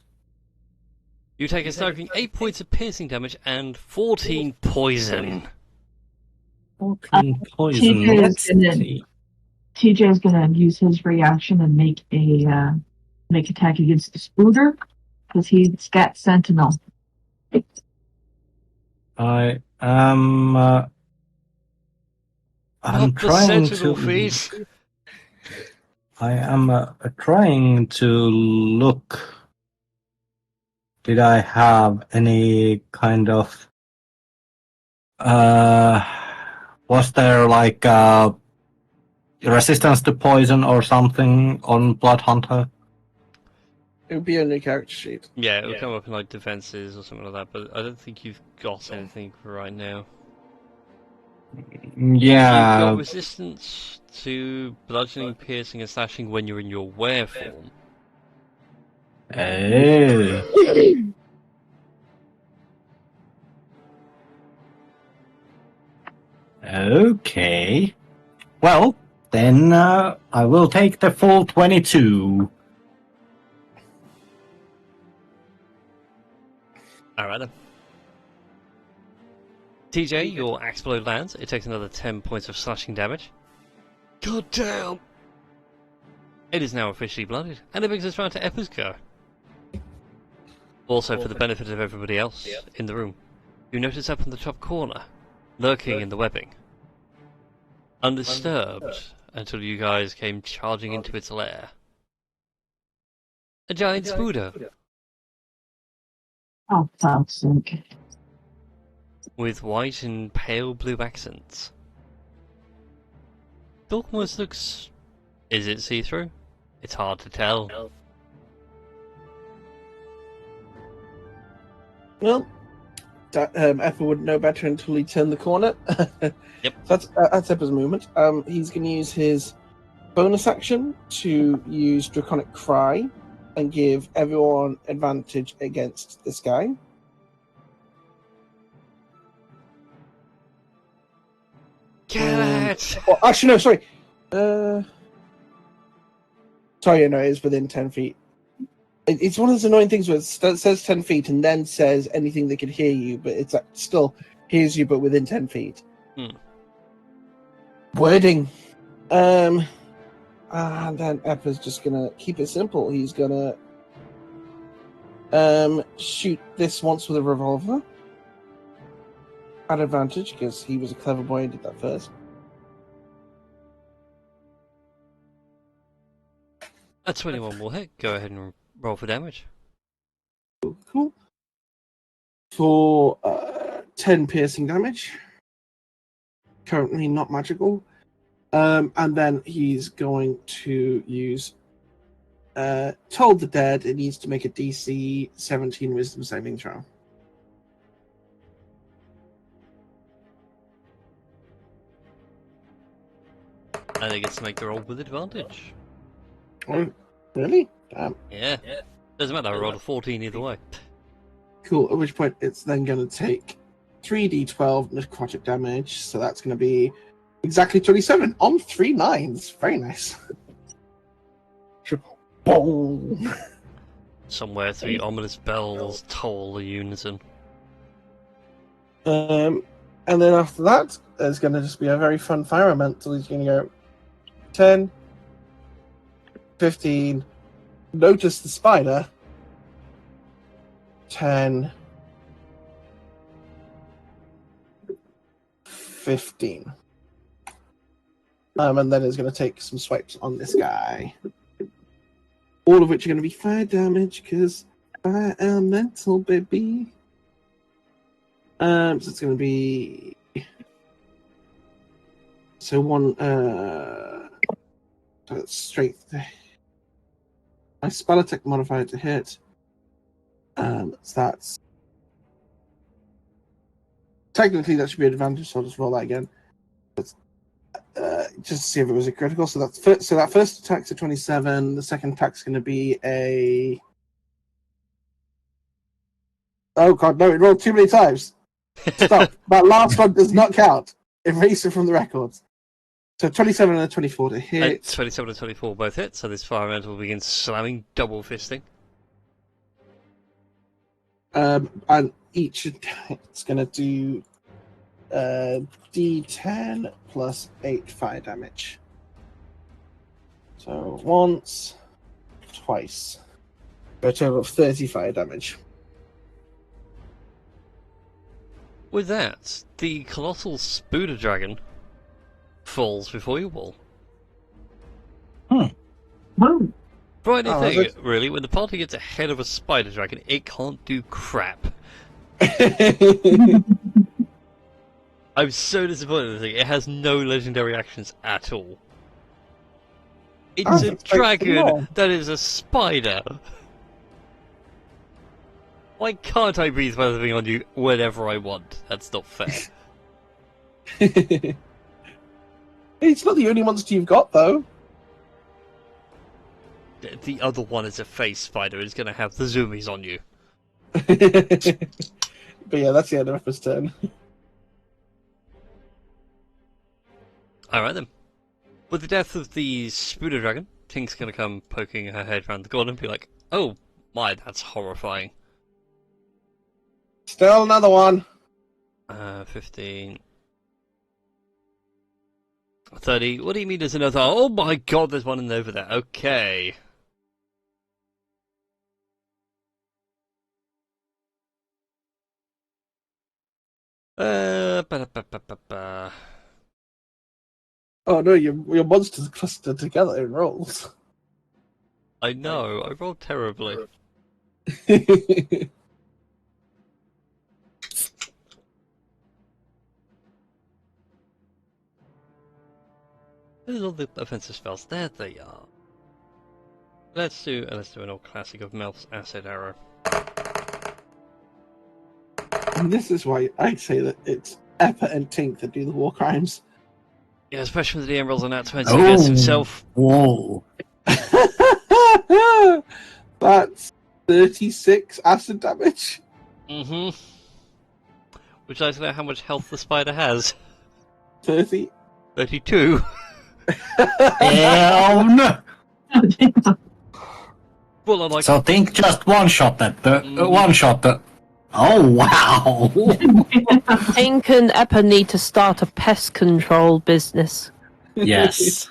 You take a staggering 8 points of piercing damage and 14 poison. 14 poison. TJ Let's is gonna- see. TJ is going to use his reaction and make attack against the Spooter because he's got Sentinel. I am. I'm Not the trying sentinel to. feat. I am trying to look. Did I have any kind of? Was there like resistance to poison or something on Blood Hunter? It would be on your character sheet. Yeah, it'll come up in like defenses or something like that, but I don't think you've got anything right now. You've Yeah. got resistance to bludgeoning, piercing, and slashing when you're in your were form. Oh. Okay. Well, then I will take the full 22. Alright then. TJ, your axe blow lands. It takes another 10 points of slashing damage. God damn! It is now officially blooded, and it brings us round to Eppa's go. Also, for the benefit of everybody else in the room, you notice up in the top corner, lurking in the webbing, undisturbed until you guys came charging into its lair, a giant spooder Oh, fuck's sake. with white and pale blue accents. It almost looks... Is it see-through? It's hard to tell. Well, Eppa wouldn't know better until he turned the corner. Yep. That's Eppa's movement. He's going to use his bonus action to use Draconic Cry and give everyone advantage against this guy. Get it! Oh, actually, no, sorry. Sorry, no, it's within 10 feet. It's one of those annoying things where it says 10 feet and then says anything that could hear you, but it's still hears you, but within 10 feet. Wording. And then Eppa's just gonna keep it simple. He's gonna shoot this once with a revolver at advantage because he was a clever boy and did that first. A 21 will hit. Go ahead and roll for damage. Cool. For 10 piercing damage. Currently not magical. And then he's going to use Told the Dead. It needs to make a DC 17 Wisdom saving throw. And it gets to make the roll with advantage. Oh, really? Damn. Yeah. Doesn't matter, I rolled a 14 either way. Cool. At which point it's then going to take 3d12 necrotic damage. So that's going to be exactly 27 on 3 9s. Very nice. Triple. Boom. Somewhere 3 ominous bells toll in unison. And then after that, there's going to just be a very fun fire elemental. He's going to go 10, 15, notice the spider, 10, 15. And then it's going to take some swipes on this guy. All of which are going to be fire damage, because fire elemental, baby. So it's going to be... So one... So it's strength. My spell attack modifier to hit. So that's... Technically, that should be an advantage, so I'll just roll that again. Just to see if it was a critical. So that first attack's a 27. The second attack's going to be a... Oh god, no! It rolled too many times. Stop. That last one does not count. Erase it from the records. So 27 and a 24 to hit. 27 and 24 both hit. So this fire elemental will begin slamming, double fisting. And each attack's going to do D10 plus 8 fire damage. So once, twice, for a total of 30 fire damage. With that, the colossal Spooder Dragon falls before your wall. Whoa. For anything, really, when the party gets ahead of a spider dragon, it can't do crap. I'm so disappointed in the thing. It has no legendary actions at all. It's a dragon that is a spider. Why can't I breathe my living on you whenever I want? That's not fair. It's not the only monster you've got, though. The other one is a face spider. It's going to have the zoomies on you. But yeah, that's the end of his turn. Alright then. With the death of the Spooder Dragon, Tink's going to come poking her head around the corner and be like, oh my, that's horrifying. Still another one. 15... 30. What do you mean there's another? Oh my god, there's one over there. Okay. Ba-da-ba-ba-ba-ba. Oh no, your monsters clustered together in rolls. I know, I rolled terribly. There's all the offensive spells. There they are. Let's do an old classic of Melf's Acid Arrow. And this is why I'd say that it's Eppa and Tink that do the war crimes. Yeah, especially with the DM rolls on that 20 against himself. Whoa. That's 36 acid damage. Mm-hmm. Would you like to know how much health the spider has? 30. 32. Hell no. Well, I'm like... So think just one shot at the one shot the. Oh wow! Tink and Eppa need to start a pest control business. Yes.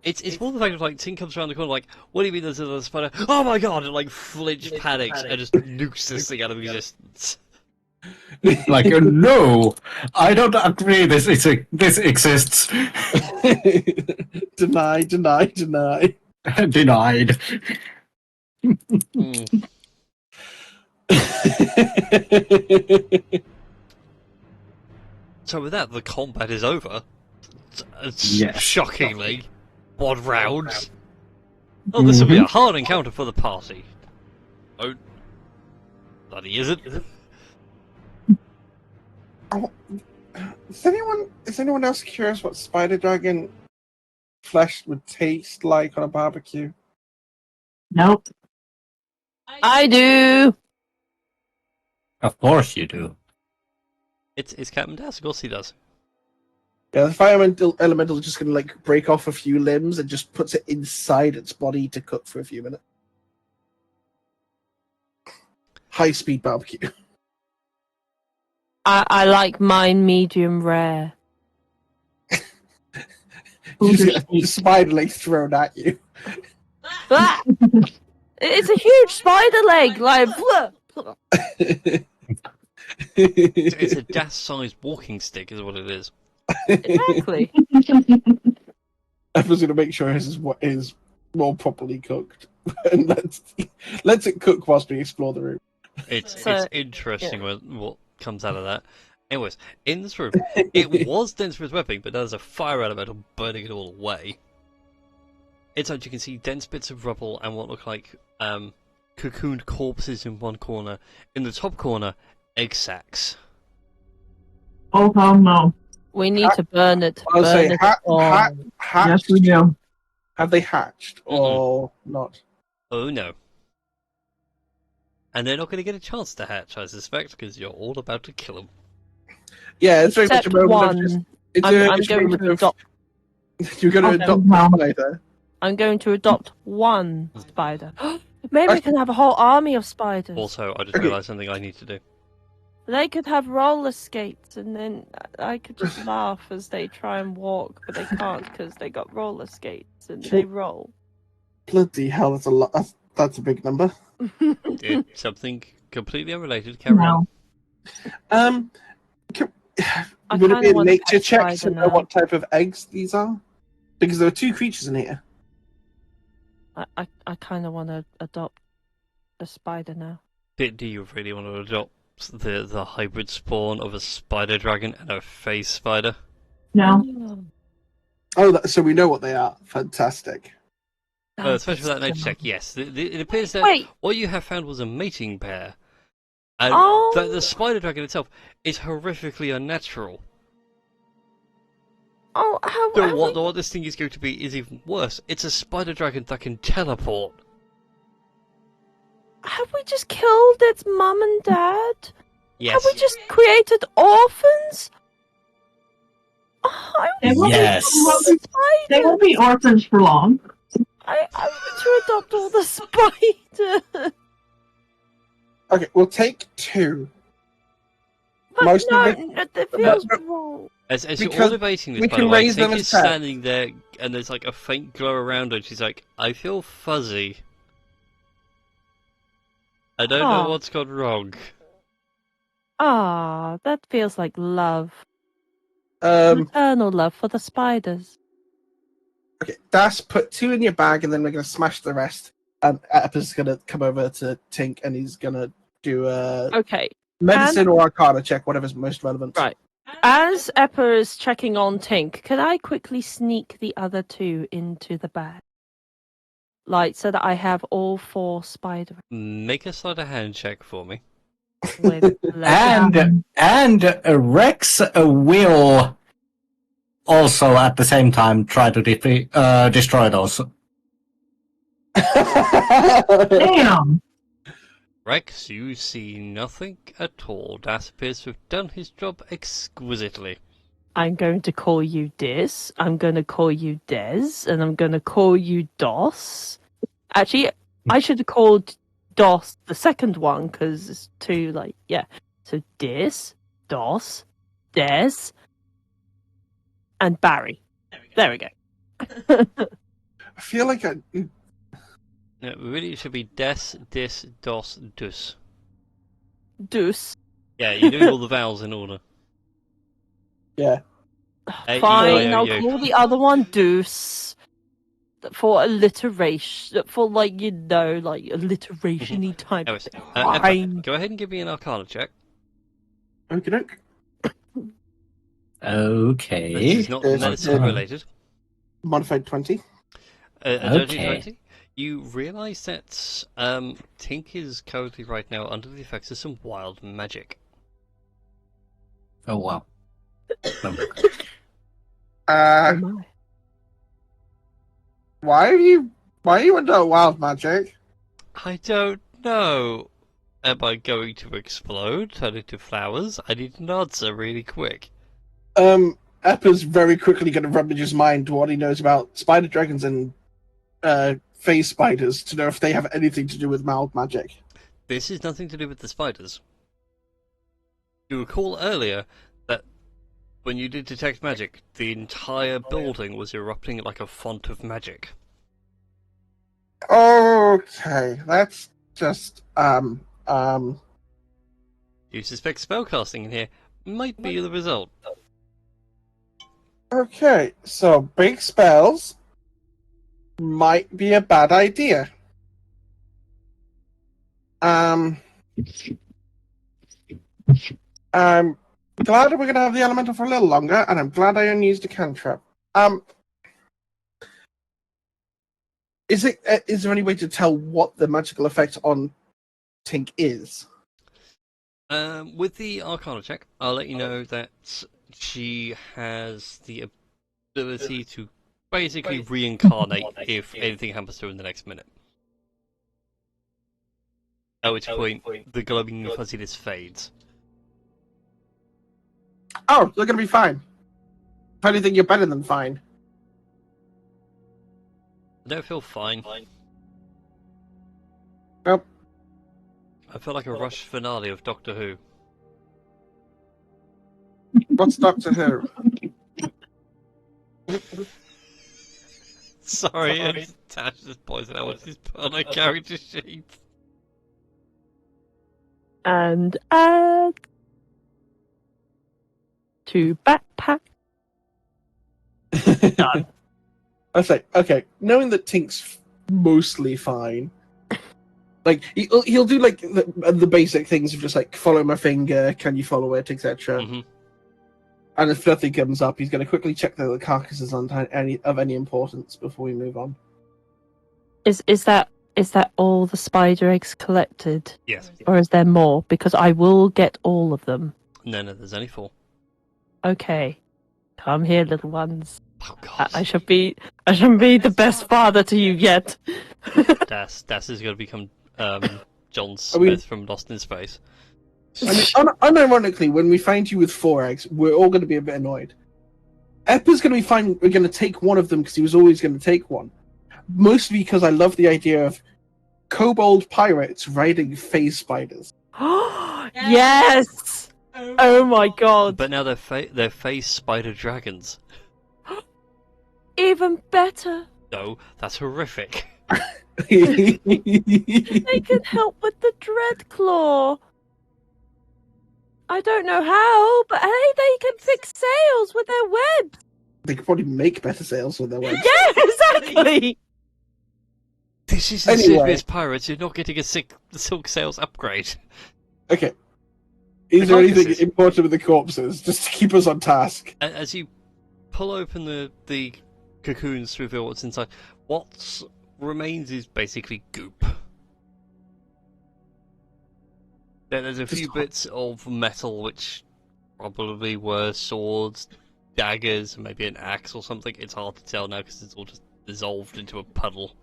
It's more the fact of like Tink comes around the corner like, what do you mean there's another spider? Oh my god! And like flinch panics and just nukes this thing out of existence. Like no, I don't agree. This exists. Deny. Denied. Mm. So with that, the combat is over. Yes. Shockingly. 1 round. Oh, this will be a hard encounter for the party. Oh. Bloody is it? Is anyone else curious what spider dragon flesh would taste like on a barbecue? Nope. I do. Of course you do. It's Captain Das, of course he does. Yeah, the fire elemental is just going to like break off a few limbs and just puts it inside its body to cook for a few minutes. High speed barbecue. I like mine medium rare. You just get a spider leg thrown at you. Ah! It's a huge spider leg, like. It's a DAS-sized walking stick, is what it is. Exactly. I was going to make sure his is more properly cooked, and let's it cook whilst we explore the room. It's So, interesting what comes out of that. Anyways, in this room, it was Densper's weapon, but there's a fire elemental burning it all away. Inside, you can see dense bits of rubble and what look like cocooned corpses in one corner. In the top corner, egg sacs. Oh, hell no. we need to burn it. I'll say Burn it all. hatched. Yes, we do. Have they hatched or not? Oh no. And they're not going to get a chance to hatch, I suspect, because you're all about to kill them. Yeah, it's very much Except a moment one. of just. It's I'm a going moment to of- adopt. You're going to Okay, adopt well. the spider. I'm going to adopt one spider. Maybe we can have a whole army of spiders. Also, I just Okay. realised something I need to do. They could have roller skates, and then I could just laugh as they try and walk, but they can't because they got roller skates and they roll. Bloody hell, that's a lot. That's a big number. It's something completely unrelated. Carry on. No. I Would it be kinda a want a nature pet check to spider know now. what type of eggs these are? Because there are two creatures in here. I kind of want to adopt a spider now. Do you really want to adopt the hybrid spawn of a spider dragon and a phase spider? No. Oh, so we know what they are. Fantastic. Especially for that nature check, yes. It appears that Wait. what you have found was a mating pair. And Oh. the spider dragon itself is horrifically unnatural. Oh, how? So how what we- this thing is going to be is even worse. It's a spider dragon that can teleport. Have we just killed its mum and dad? Yes. Have we just created orphans? Oh, They won't be- Yes. They won't be orphans for long. I want to adopt all the spiders. Okay, we'll take two. But Most no, of that feels but- wrong. As you're all Because debating this, we by can the way, raise them Tink as is pets. standing there and there's like a faint glow around her. She's like, I feel fuzzy. I don't know Aw. what's gone wrong. Ah, that feels like love. Um, Maternal love for the spiders. okay, Das, put two in your bag, and then we're gonna smash the rest. And Eppa's gonna come over to Tink, and he's gonna do a Okay. medicine or arcana check, whatever's most relevant. Right. As Eppa is checking on Tink, can I quickly sneak the other two into the bag? Like, so that I have all four spider Make a sleight of hand check for me. with And Rex will also at the same time try to destroy those. Damn. Rex, you see nothing at all. Das appears to have done his job exquisitely. I'm going to call you Dis, I'm going to call you Des, and I'm going to call you Dos. Actually, I should have called Dos the second one, because it's too, like, yeah. So Dis, Dos, Des, and Barry. There we go. I feel like No, really, it should be Des, Dis, Dos, Dus. Deuce. Yeah, you're doing all the vowels in order. yeah. Fine, I'll E-I-O-U. call the other one Deuce. For alliteration, for like, you know, like alliteration-y type. Anyways, Fine. Eppa, go ahead and give me an arcana check. Okay, doke. Okay. This is not Yes, medicine okay. related. Modified 20. A dirty Okay. 20. You realise that Tink is currently right now under the effects of some wild magic. Oh wow. No. Uh, Oh my. why are you under wild magic? I don't know. Am I going to explode, turn into flowers? I need an answer really quick. Eppa's very quickly going to rummage his mind to what he knows about spider dragons and phase spiders to know if they have anything to do with mild magic. This is nothing to do with the spiders. You recall earlier that when you did detect magic, the entire building was erupting like a font of magic. Okay, that's just You suspect spellcasting in here might be the result. Okay, so big spells might be a bad idea. I'm glad we're gonna have the elemental for a little longer, and I'm glad I only used a cantrip. Is there any way to tell what the magical effect on Tink is? With the Arcana check, I'll let you know that she has the ability to basically reincarnate if anything happens to her in the next minute. At which point, the glowing fuzziness fades. Oh, you're gonna be fine. If anything, you're better than fine. I don't feel fine. Nope. I feel like a rush finale of Doctor Who. What's Doctor Who? Sorry, Tash just pointed out what she's put on her character sheet. And add to backpack. Done. I say, okay, knowing that Tink's mostly fine, like he'll do like the basic things of just like follow my finger, can you follow it, etc. Mm-hmm. And if nothing comes up, he's going to quickly check that the carcasses aren't any importance before we move on. Is that all the spider eggs collected? Yes. Or is there more? Because I will get all of them. No, there's only 4. Okay. Come here, little ones. Oh god. I shall be the best father to you yet. Das is going to become John Smith from Lost in Space. I mean, unironically, when we find you with 4 eggs, we're all going to be a bit annoyed. Eppa's going to be fine. We're going to take one of them because he was always going to take one. Mostly because I love the idea of kobold pirates riding phase spiders. Yes! Oh my god. But now they're phase spider dragons. Even better. No, that's horrific. They can help with the Dreadclaw. I don't know how, but hey, they can fix sails with their webs. They could probably make better sails with their webs. Yeah, exactly. This is Anyway. serious pirates. You're not getting a silk sails upgrade. Okay. Is there anything important with the corpses, just to keep us on task? As you pull open the cocoons to reveal what's inside, what remains is basically goop. There's a few bits of metal which probably were swords, daggers, maybe an axe or something. It's hard to tell now because it's all just dissolved into a puddle.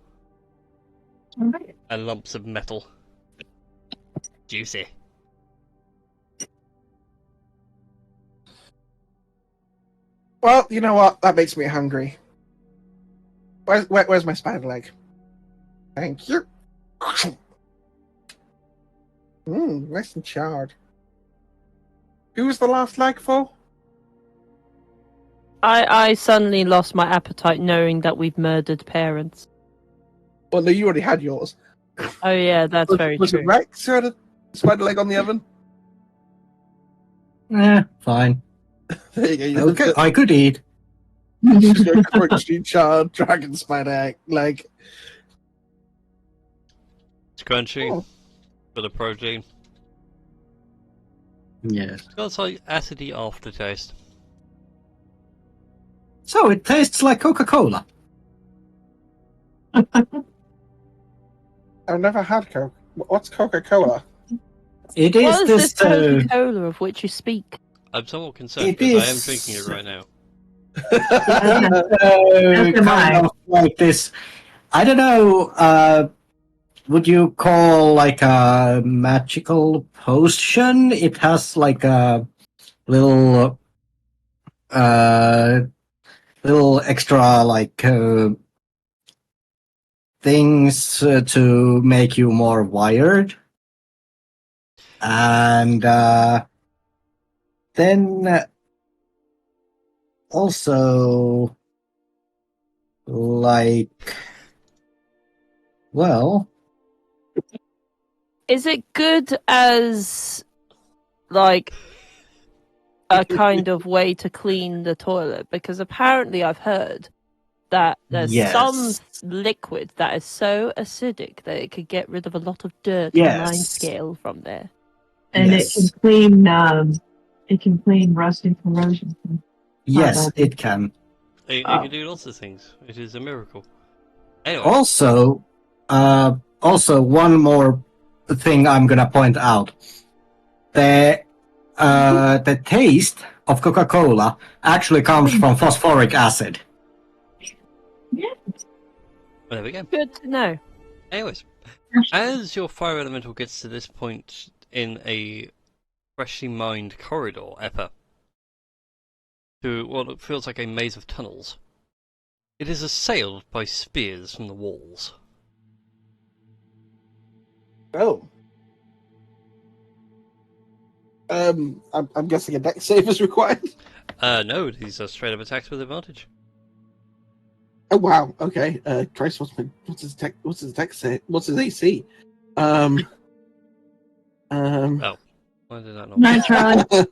Alright. And lumps of metal. Juicy. Well, you know what? That makes me hungry. Where's my spider leg? Thank you. Nice and charred. Who was the last leg for? I suddenly lost my appetite knowing that we've murdered parents. Well, no, you already had yours. Oh yeah, that's very Was true. it Rex who had a spider leg on the oven? Fine. There you go. Okay, I could eat. Just a crunchy charred dragon spider leg. It's crunchy. Oh. For the protein. Yes. It's got a slight acidy aftertaste. So it tastes like Coca-Cola. I've never had Coke. What's Coca-Cola? It What is is this. this Coca-Cola of which you speak? I'm somewhat concerned It because I am is- drinking it right now. am I. Kind of like this. I don't know. Would you call like a magical potion? It has like a little, little extra like things to make you more wired, and then also like, well, Is it good as like a kind of way to clean the toilet? Because apparently I've heard that there's some liquid that is so acidic that it could get rid of a lot of dirt and line scale from there. And it can clean rust and corrosion. Yes, it can. It can do lots of things. It is a miracle. Anyway. Also, one more thing I'm gonna point out: the taste of Coca-Cola actually comes from phosphoric acid. Yeah. Well, there we go. Good to know. Anyways, as your fire elemental gets to this point in a freshly mined corridor, Eppa, to what feels like a maze of tunnels, it is assailed by spears from the walls. Oh. I'm guessing a dex save is required. No, these are straight up attacks with advantage. Oh wow. Okay. Christ, what's his dex save? What's his AC? Oh, why did that not? Nitro.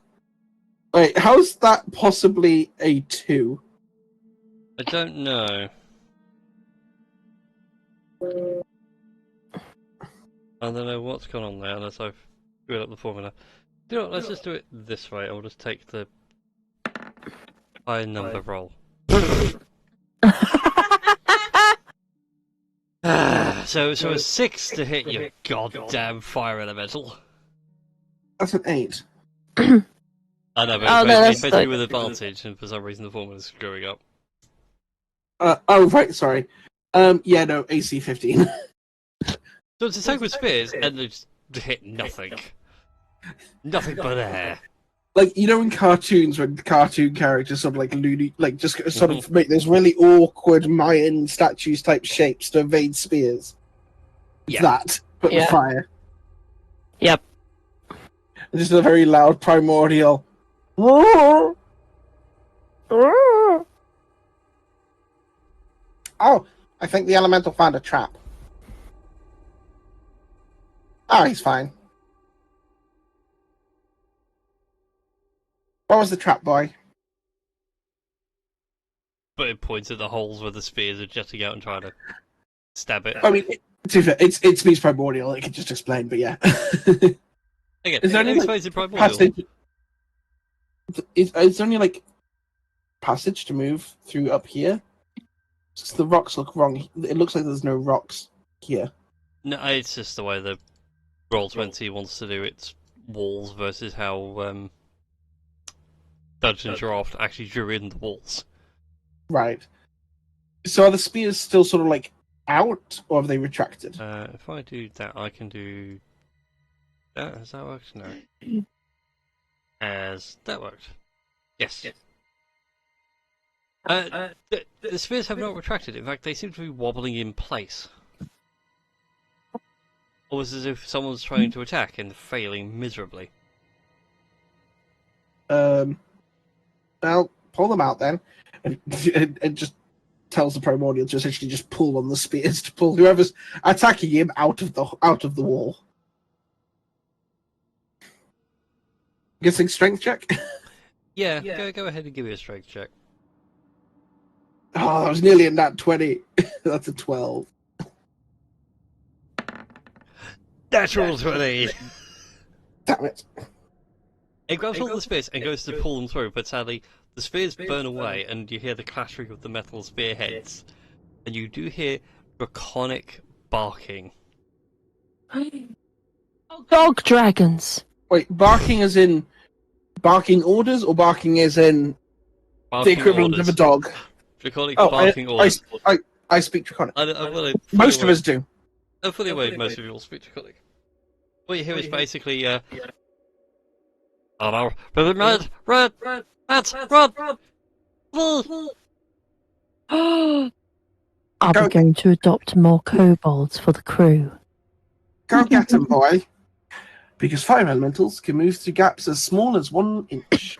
Wait, how's that possibly a 2? I don't know. I don't know what's gone on there unless I've screwed up the formula. You know what, let's just do it this way. I'll just take the high number roll. So a 6 to hit you, goddamn fire elemental. That's an 8. I know, but Oh, no, it's that's basically like- with advantage, and for some reason the formula's screwing up. Oh right, sorry. Yeah, no, AC 15. So it's attack with spears, and they just hit nothing. Nothing but air. Like, you know in cartoons when cartoon characters sort of like loony, like just sort of make those really awkward Mayan statues type shapes to evade spears. It's Yeah. that, but with Yeah. fire. Yep. And just a very loud primordial. Oh, I think the elemental found a trap. Oh, he's fine. What was the trap, boy? But it points at the holes where the spears are jutting out and trying to stab it. I mean, it's Beast Primordial. It could just explain, but yeah. Again, Is there it any, explains it primordial. passage? Is there any like passage to move through up here? Because the rocks look wrong. It looks like there's no rocks here. No, it's just the way the Roll20 wants to do its walls versus how Dungeon Draft actually drew in the walls. Right. So are the spears still sort of like out, or have they retracted? If I do that, I can do that. Has that worked? No. Has that worked? Yes. The spears have not retracted. In fact, they seem to be wobbling in place. Almost as if someone's trying to attack and failing miserably. Well, pull them out then, and it just tells the primordial to essentially just pull on the spears to pull whoever's attacking him out of the wall. Guessing strength check. Yeah, go ahead and give me a strength check. Oh, that was nearly a nat 20. That's a 12. Natural 20! Damn it. It grabs all the spears and goes to pull them through, but sadly, the spears burn away and you hear the clattering of the metal spearheads. And you do hear draconic barking. Dog dragons. Wait, barking as in barking orders, or barking as in Barking the equivalent orders. of a dog? Draconic Oh, barking orders. I speak Draconic. Most of us do. I'm fully aware most of you will speak Draconic. What you hear is basically, oh no, but red, run! Are we going to adopt more kobolds for the crew? Go get him, boy. Because fire elementals can move through gaps as small as 1 inch.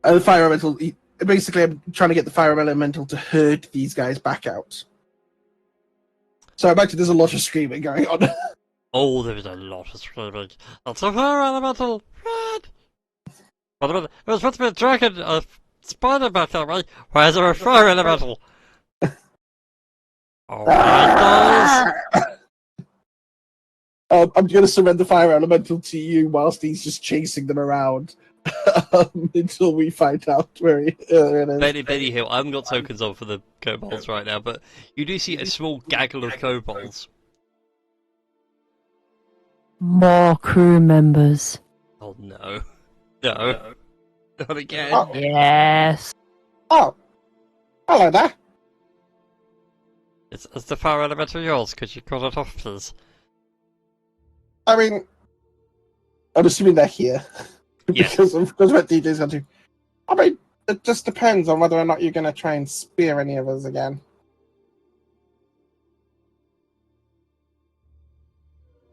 The fire elemental. Basically, I'm trying to get the fire elemental to herd these guys back out. So I imagine there's a lot of screaming going on. Oh, there's a lot of screaming. That's a fire elemental! Red! Wait a minute, it was supposed to be a dragon, a spider back that way. Why is there a fire elemental? Alright, guys! I'm going to surrender fire elemental to you whilst he's just chasing them around until we find out where it is. Benny Hill, I haven't got tokens on for the kobolds right now, but you do see a small gaggle of kobolds. More crew members. Oh no. No. Not again. Oh. Yes. Oh, hello there. Is the fire elemental yours? Could you call it off, please? I mean, I'm assuming they're here. Yes. because what DJ's going to. I mean, it just depends on whether or not you're going to try and spear any of us again.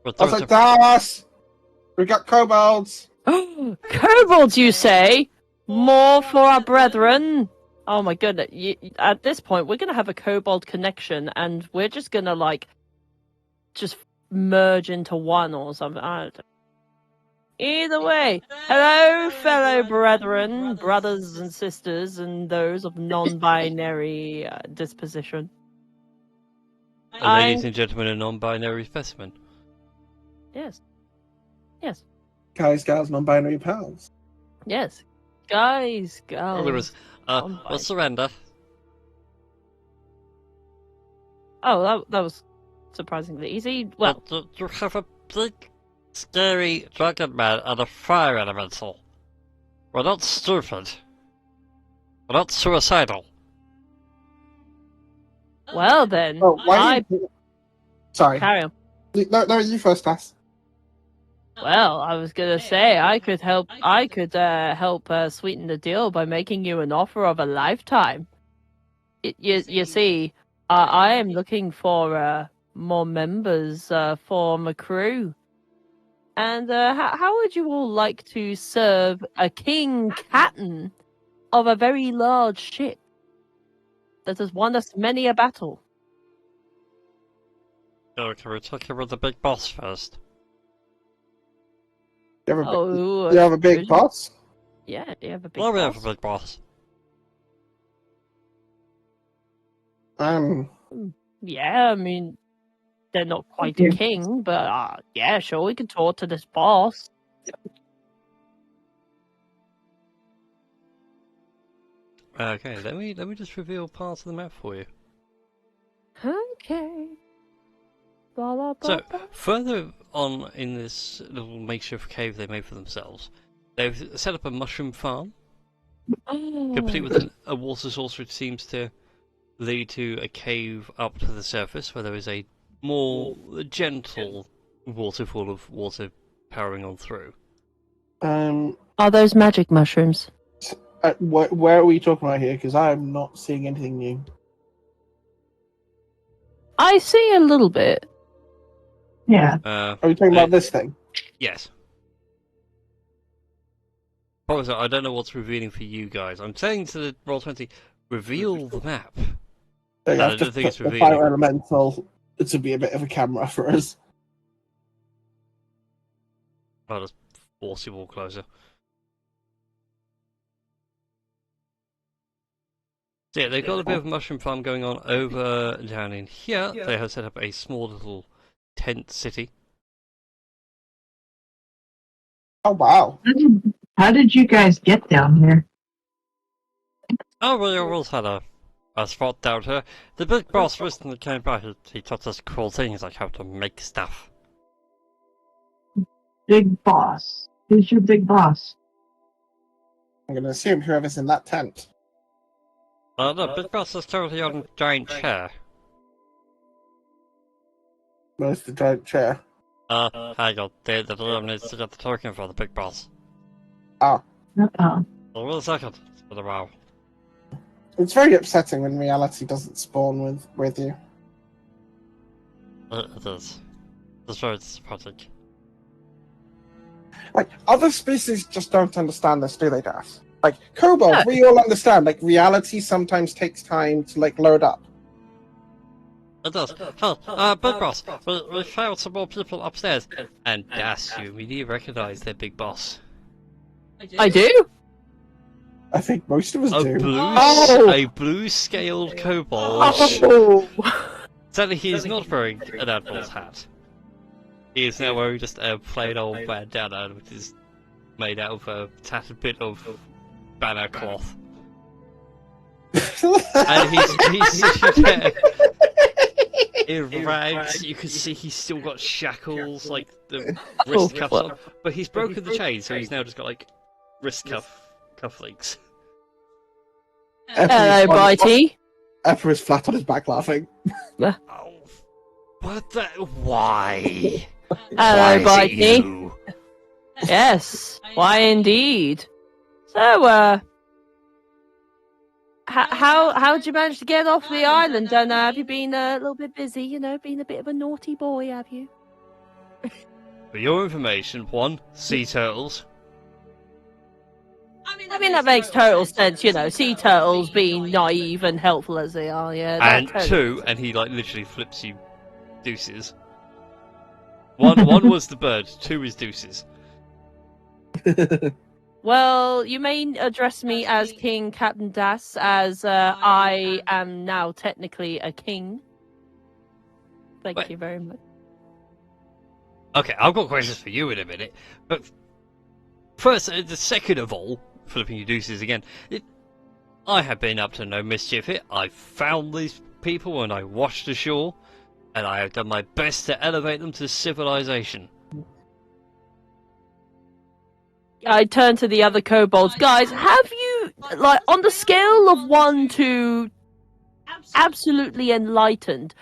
But I was like, Dallas! We got kobolds! Kobolds, you say? More for our brethren? Oh my goodness. At this point, we're going to have a kobold connection, and we're just going to, like, just merge into one or something. I don't know. Either way, hello, fellow brethren, brothers and sisters, and those of non-binary disposition. ladies and gentlemen, a non-binary specimen. Yes. Yes. Guys, gals, non-binary pals. Yes. Guys, girls. Oh, there was, we'll surrender. Oh, that was surprisingly easy. Well, But you have a big, scary dragon man and a fire elemental. We're not stupid. We're not suicidal. well then, Oh, why? Sorry. carry on. No, you first, Lass. Well, I was gonna say I could help. I could help sweeten the deal by making you an offer of a lifetime. You see, I am looking for more members for my crew. And how would you all like to serve a king captain of a very large ship that has won us many a battle? Oh, can we talk about the big boss first? You have a, Oh, you have a big good. boss? Yeah, you have a big Well, we boss. have a big boss. Yeah, I mean, they're not quite Okay. a king, but yeah, sure, we can talk to this boss. Okay, let me just reveal parts of the map for you. Okay. Blah, blah, blah, So, blah. further on in this little makeshift cave they made for themselves, they've set up a mushroom farm, complete with a water source which seems to lead to a cave up to the surface where there is a more gentle waterfall of water powering on through. Are those magic mushrooms? Where are we talking about here? Because I am not seeing anything new. I see a little bit. Yeah. Are we talking about this thing? Yes. Probably, I don't know what's revealing for you guys. I'm saying to the Roll20, reveal the map. So you I have don't to think it's put the revealing. fire elemental to be a bit of a camera for us. I'll just force you all closer. So yeah, they've got a bit of a mushroom farm going on over down in here. They have set up a small little tent city. Oh, wow. How did you guys get down here? Oh, we always had a spot down here. The big boss recently came by. He taught us cool things like how to make stuff. Big boss. Who's your big boss? I'm going to assume whoever's in that tent. The big boss is currently on a giant chair. Where's the giant chair? Hang on. The DM needs to get the token for the big boss. Oh. Uh-oh. Hold on a second. It's been a while. It's very upsetting when reality doesn't spawn with you. It is. It's very disappointing. Like, other species just don't understand this, do they, Das? Like, kobolds, we all understand, like, reality sometimes takes time to, like, load up. It does. Hell, Big Boss, we found some more people upstairs. And yes, you immediately recognise their big boss. I do? I think most of us A do. blue-scaled kobold. Oh! Sadly, he is not wearing an admiral's hat. He is now wearing just a plain old bandana, which is made out of a tattered bit of banner cloth. And he's yeah, in rags. You can see he's still got shackles, like the wrist cuffs on, but he's broken the chain, so he's now just got like wrist cufflinks. Hello, Bitey. Epper is flat on his back laughing. Oh, what the? Why? Hello, Why is it Bitey. you? Yes, why indeed. So, how'd you manage to get off the island? And have you been a little bit busy? You know, being a bit of a naughty boy, have you? For your information, one, sea turtles. I mean, that makes total sense. You know, sea turtles being naive and helpful as they are. Yeah. that And totally- two, and he like literally flips you deuces. One was the bird, two is deuces. Well, you may address me as King Captain Das, as I am now technically a king. Thank Wait. you very much. Okay, I've got questions for you in a minute, but first, the second of all, flipping you deuces again, I have been up to no mischief here. I found these people and I washed ashore, and I have done my best to elevate them to civilization. I turn to the other kobolds. Guys, have you, like, on the scale of 1 to absolutely enlightened,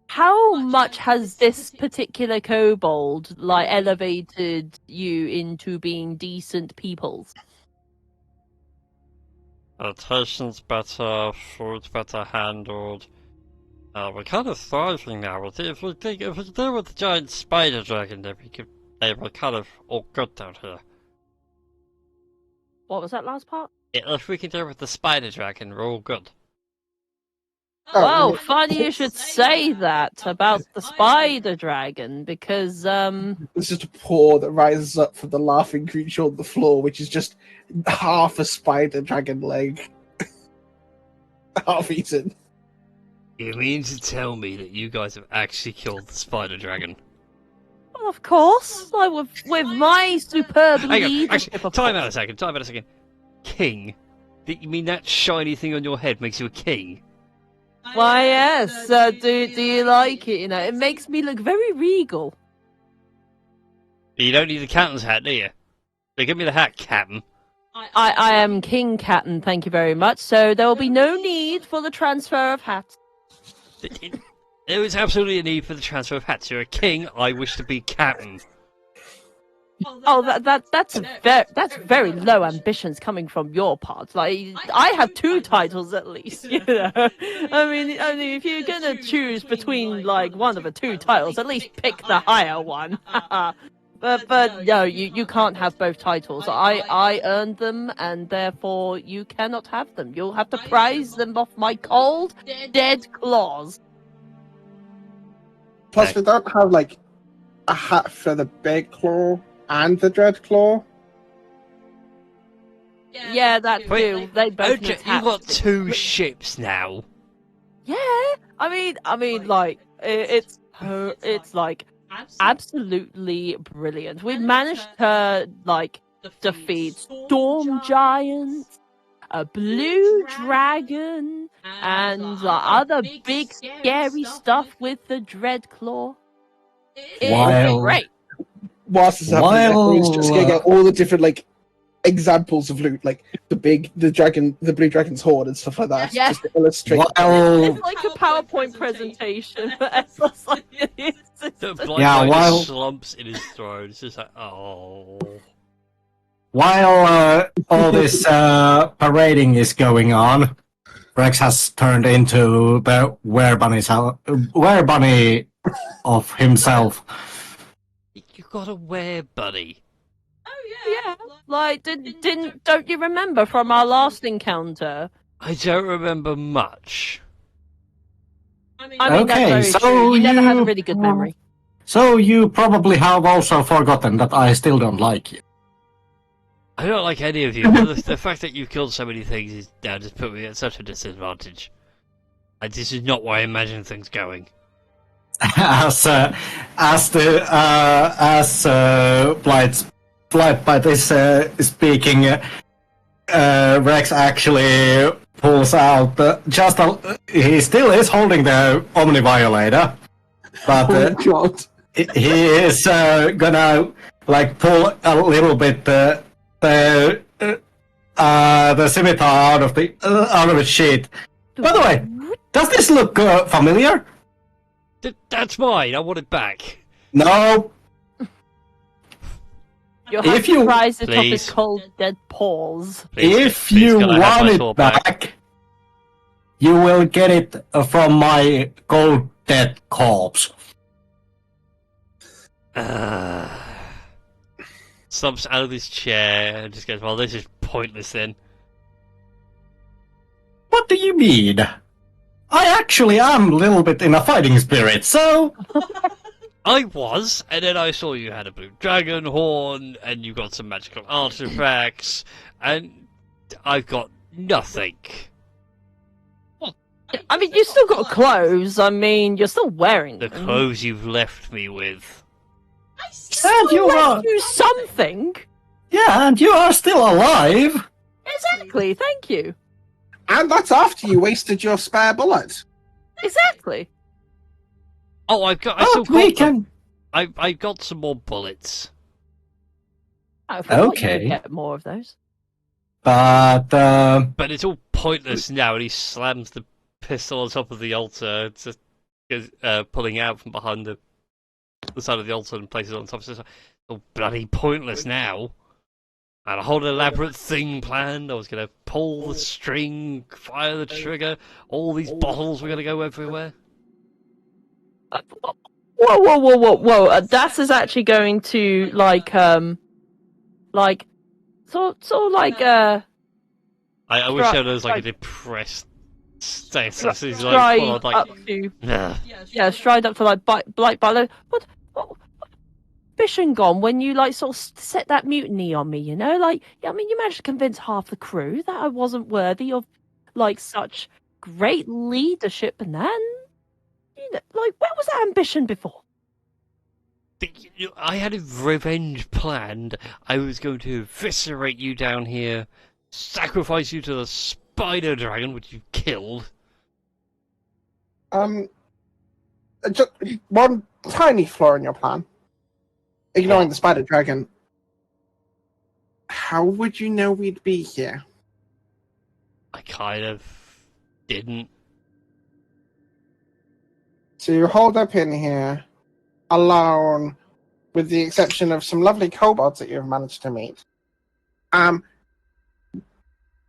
how much has this particular kobold, like, elevated you into being decent peoples? Patience better, food better handled. We're kind of thriving now. If we deal with the giant spider dragon, then we're kind of all good down here. What was that last part? If we can deal with the spider dragon, we're all good. Well, funny you should say that about the spider dragon, because, There's just a paw that rises up from the laughing creature on the floor, which is just half a spider dragon leg. Half eaten. You mean to tell me that you guys have actually killed the spider dragon? well, of course, like, with my superb Hang on, leadership, actually, of time course. out a second. King? You mean that shiny thing on your head makes you a king? Why, yes. Do you like it? You know, it makes me look very regal. You don't need the captain's hat, do you? So give me the hat, Captain. I am King Captain, thank you very much. So there will be no need for the transfer of hats. There is absolutely a need for the transfer of hats. You're a king, I wish to be captain. Oh, that's very low ambitions coming from your part. Like, I have 2 titles at least. You know, I mean, if you're gonna choose between like one of the 2 titles, at least pick the higher one. But no, you can't have both titles. I earned them, and therefore you cannot have them. You'll have to prize them off my cold, dead claws. Plus, we don't have like a hat for the big claw and the dread claw. Yeah, that Wait, too. They both need You hats. got 2 ships now. Yeah, I mean, like it's like absolutely brilliant. We've managed to like defeat storm giants, a blue dragon, and other big scary stuff with the Dreadclaw. It's Wow. great. Whilst it's happening, While, everyone's just getting out all the different like examples of loot, like the blue dragon's horn and stuff like that, Yeah. just to illustrate. while It's like a PowerPoint presentation, but it's just like The blind Yeah, guy while- just slumps in his throne. It's just like, oh. While all this parading is going on, Rex has turned into the werebunny of himself. You got a buddy. yeah. Like, don't you remember from our last encounter? I don't remember much. I mean, Okay, that's very so true. You never had a you- really good memory. So you probably have also forgotten that I still don't like you. I don't like any of you, but the fact that you've killed so many things is now just put me at such a disadvantage. And this is not where I imagine things going. As Blightbite is speaking, Rex actually pulls out he still is holding the Omni Violator, but Oh God. he is gonna like pull a little bit the scimitar out of its sheath. By the way, does this look familiar? That's mine. I want it back. No. You'll have If to you- prise it off Please. his cold, dead paws. If Please, you can I have want my it sword back, you will get it from my cold dead corpse. Slumps out of his chair and just goes, well, this is pointless then. What do you mean? I actually am a little bit in a fighting spirit, so... I was, and then I saw you had a blue dragon horn, and you got some magical artifacts, and I've got nothing. I mean, you still got clothes. I mean, you're still wearing The them. clothes you've left me with. And you are... Left you something. Yeah, and you are still alive. Exactly. Thank you. And that's after you wasted your spare bullet. Exactly. Oh, I still Oh, we got them. can... I got some more bullets. I forgot you Okay. could get more of those. But, But it's all pointless now, and he slams the pistol on top of the altar, just pulling out from behind the side of the altar and places it on top. It's all bloody pointless now. I had a whole elaborate thing planned. I was going to pull the string, fire the trigger. All these bottles were going to go everywhere. Whoa! Das is actually going to sort of like I wish there was like a depressed status. He's like, stride full on, like, up to nah. stride up to like What ambition gone when you like sort of set that mutiny on me? You know, like I mean, you managed to convince half the crew that I wasn't worthy of like such great leadership, and then you know, like where was that ambition before? I had a revenge planned. I was going to eviscerate you down here, sacrifice you to the spider dragon, which you killed. Just one tiny flaw in your plan. Ignoring the spider dragon. How would you know we'd be here? I kind of didn't. So you hold up in here, alone, with the exception of some lovely kobolds that you've managed to meet.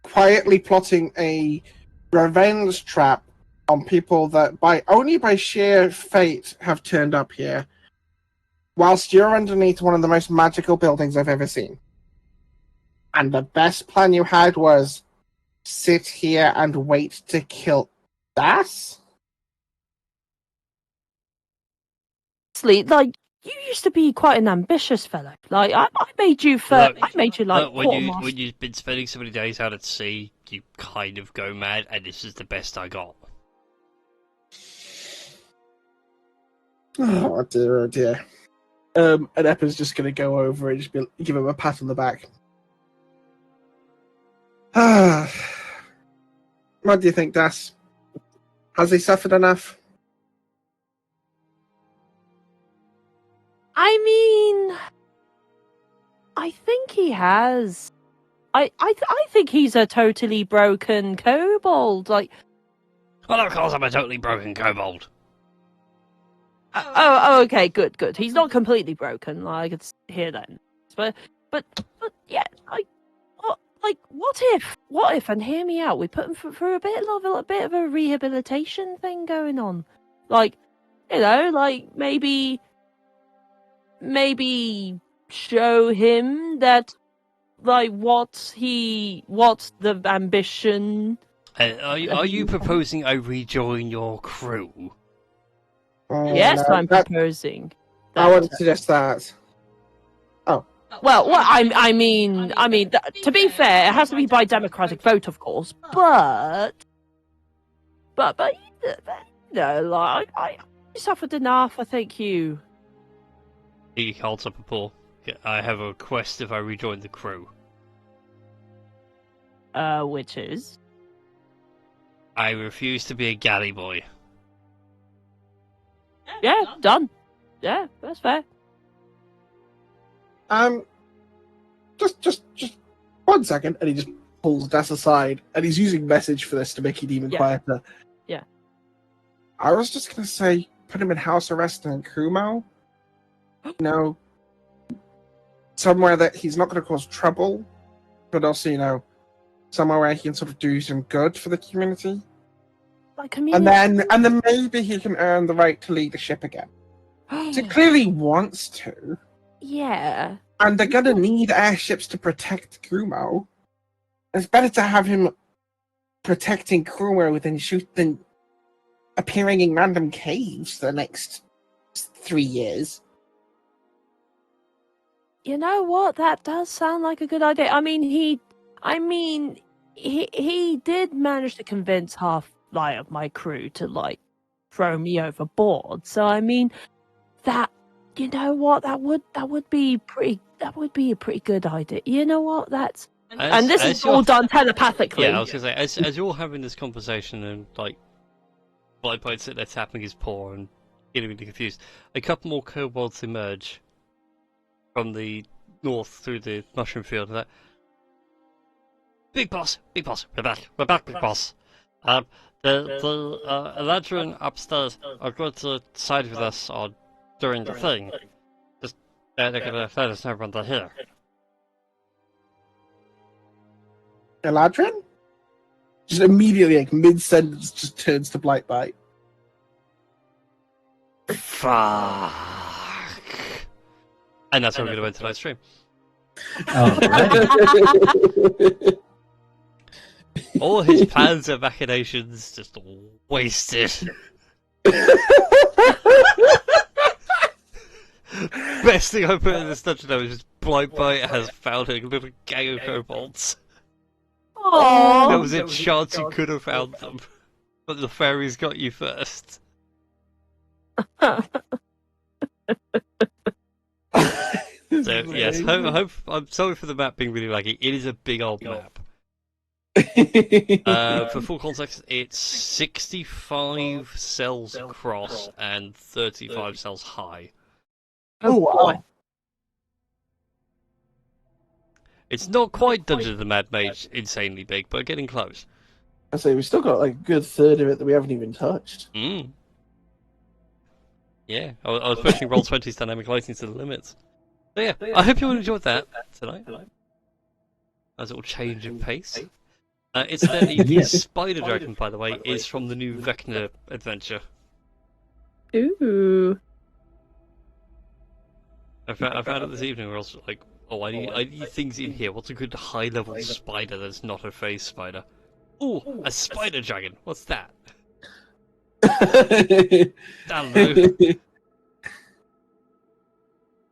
Quietly plotting a revenge trap on people that only by sheer fate have turned up here, whilst you're underneath one of the most magical buildings I've ever seen. And the best plan you had was sit here and wait to kill Das? Like you used to be quite an ambitious fellow. Like I made you Look, I made you like Look, when quartermaster. you've been spending so many days out at sea, you kind of go mad, and this is the best I got. Oh dear, oh dear. And Eppa's just going to go over and just give him a pat on the back. What do you think, Das? Has he suffered enough? I mean, I think he has. I think he's a totally broken kobold. Like, Well, of course I'm a totally broken kobold. okay, good. He's not completely broken. Like, I could hear that. But yeah, what if? And hear me out. We put him through a bit of a rehabilitation thing going on. Like, you know, like maybe show him that like what the ambition. Are you proposing I rejoin your crew? Yes, no, I'm proposing. I wouldn't suggest that. Well, I mean, to be fair, it has to be by democratic vote, of course. But like I suffered enough. I thank you. He holds up a paw. I have a request if I rejoin the crew. Which is I refuse to be a galley boy. done. Yeah, that's fair. Just 1 second, and he just pulls Das aside, and he's using message for this to make it even quieter. Yeah. I was just gonna say, put him in house arrest in Kumau. Somewhere that he's not gonna cause trouble, but also, somewhere where he can sort of do some good for the community. Like community. And then maybe he can earn the right to lead the ship again. He clearly wants to. Yeah. And they're gonna need airships to protect Kumau. It's better to have him protecting Kumau than appearing in random caves for the next 3 years. You know what? That does sound like a good idea. I mean, he did manage to convince half of my crew to throw me overboard. So I mean, that you know what? That would be a pretty good idea. You know what? And this is all done telepathically. Yeah, I was gonna say, as you're having this conversation and Blightbite sitting there tapping his paw and getting really confused, a couple more kobolds emerge from the north through the mushroom field. And Big boss, we're back, big boss. The Eladrin upstairs are going to side with us during the thing. Just they're gonna let us know when they're here. Eladrin? Just immediately, mid-sentence, just turns to Blightbite. Fuck. And that's where we're going to end tonight's stream. All his plans and machinations just wasted. Best thing I put in this dungeon now is just Blightbite has found a little gang of kobolds. Aww. There was a chance you could have found them, but the fairies got you first. So yes, I'm sorry for the map being really laggy. It is a big old map. For full context, it's 65 cells across and 35 cells high. Oh, wow. It's not quite Dungeon of the Mad Mage insanely big, but getting close. I say we've still got a good third of it that we haven't even touched. Yeah, I was pushing Roll20's dynamic lighting to the limits. So yeah, I hope you all enjoyed that tonight. As a little change of pace. Incidentally, the Spider Dragon, by the way, is from the new Vecna adventure. Ooh. I found it this evening where I was like, I need things in here. What's a good high-level spider that's not a phase spider? Ooh, a Spider Dragon. What's that? I don't know.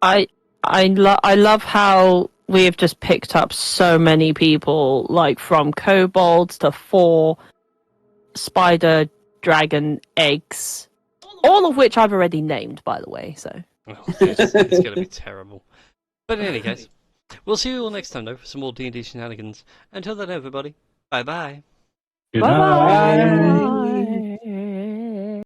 I love how we have just picked up so many people, from kobolds to 4 spider dragon eggs, all of which I've already named, by the way. So it's going to be terrible. But in any case, we'll see you all next time though for some more D&D shenanigans. Until then, everybody, bye bye. Good Bye night. bye.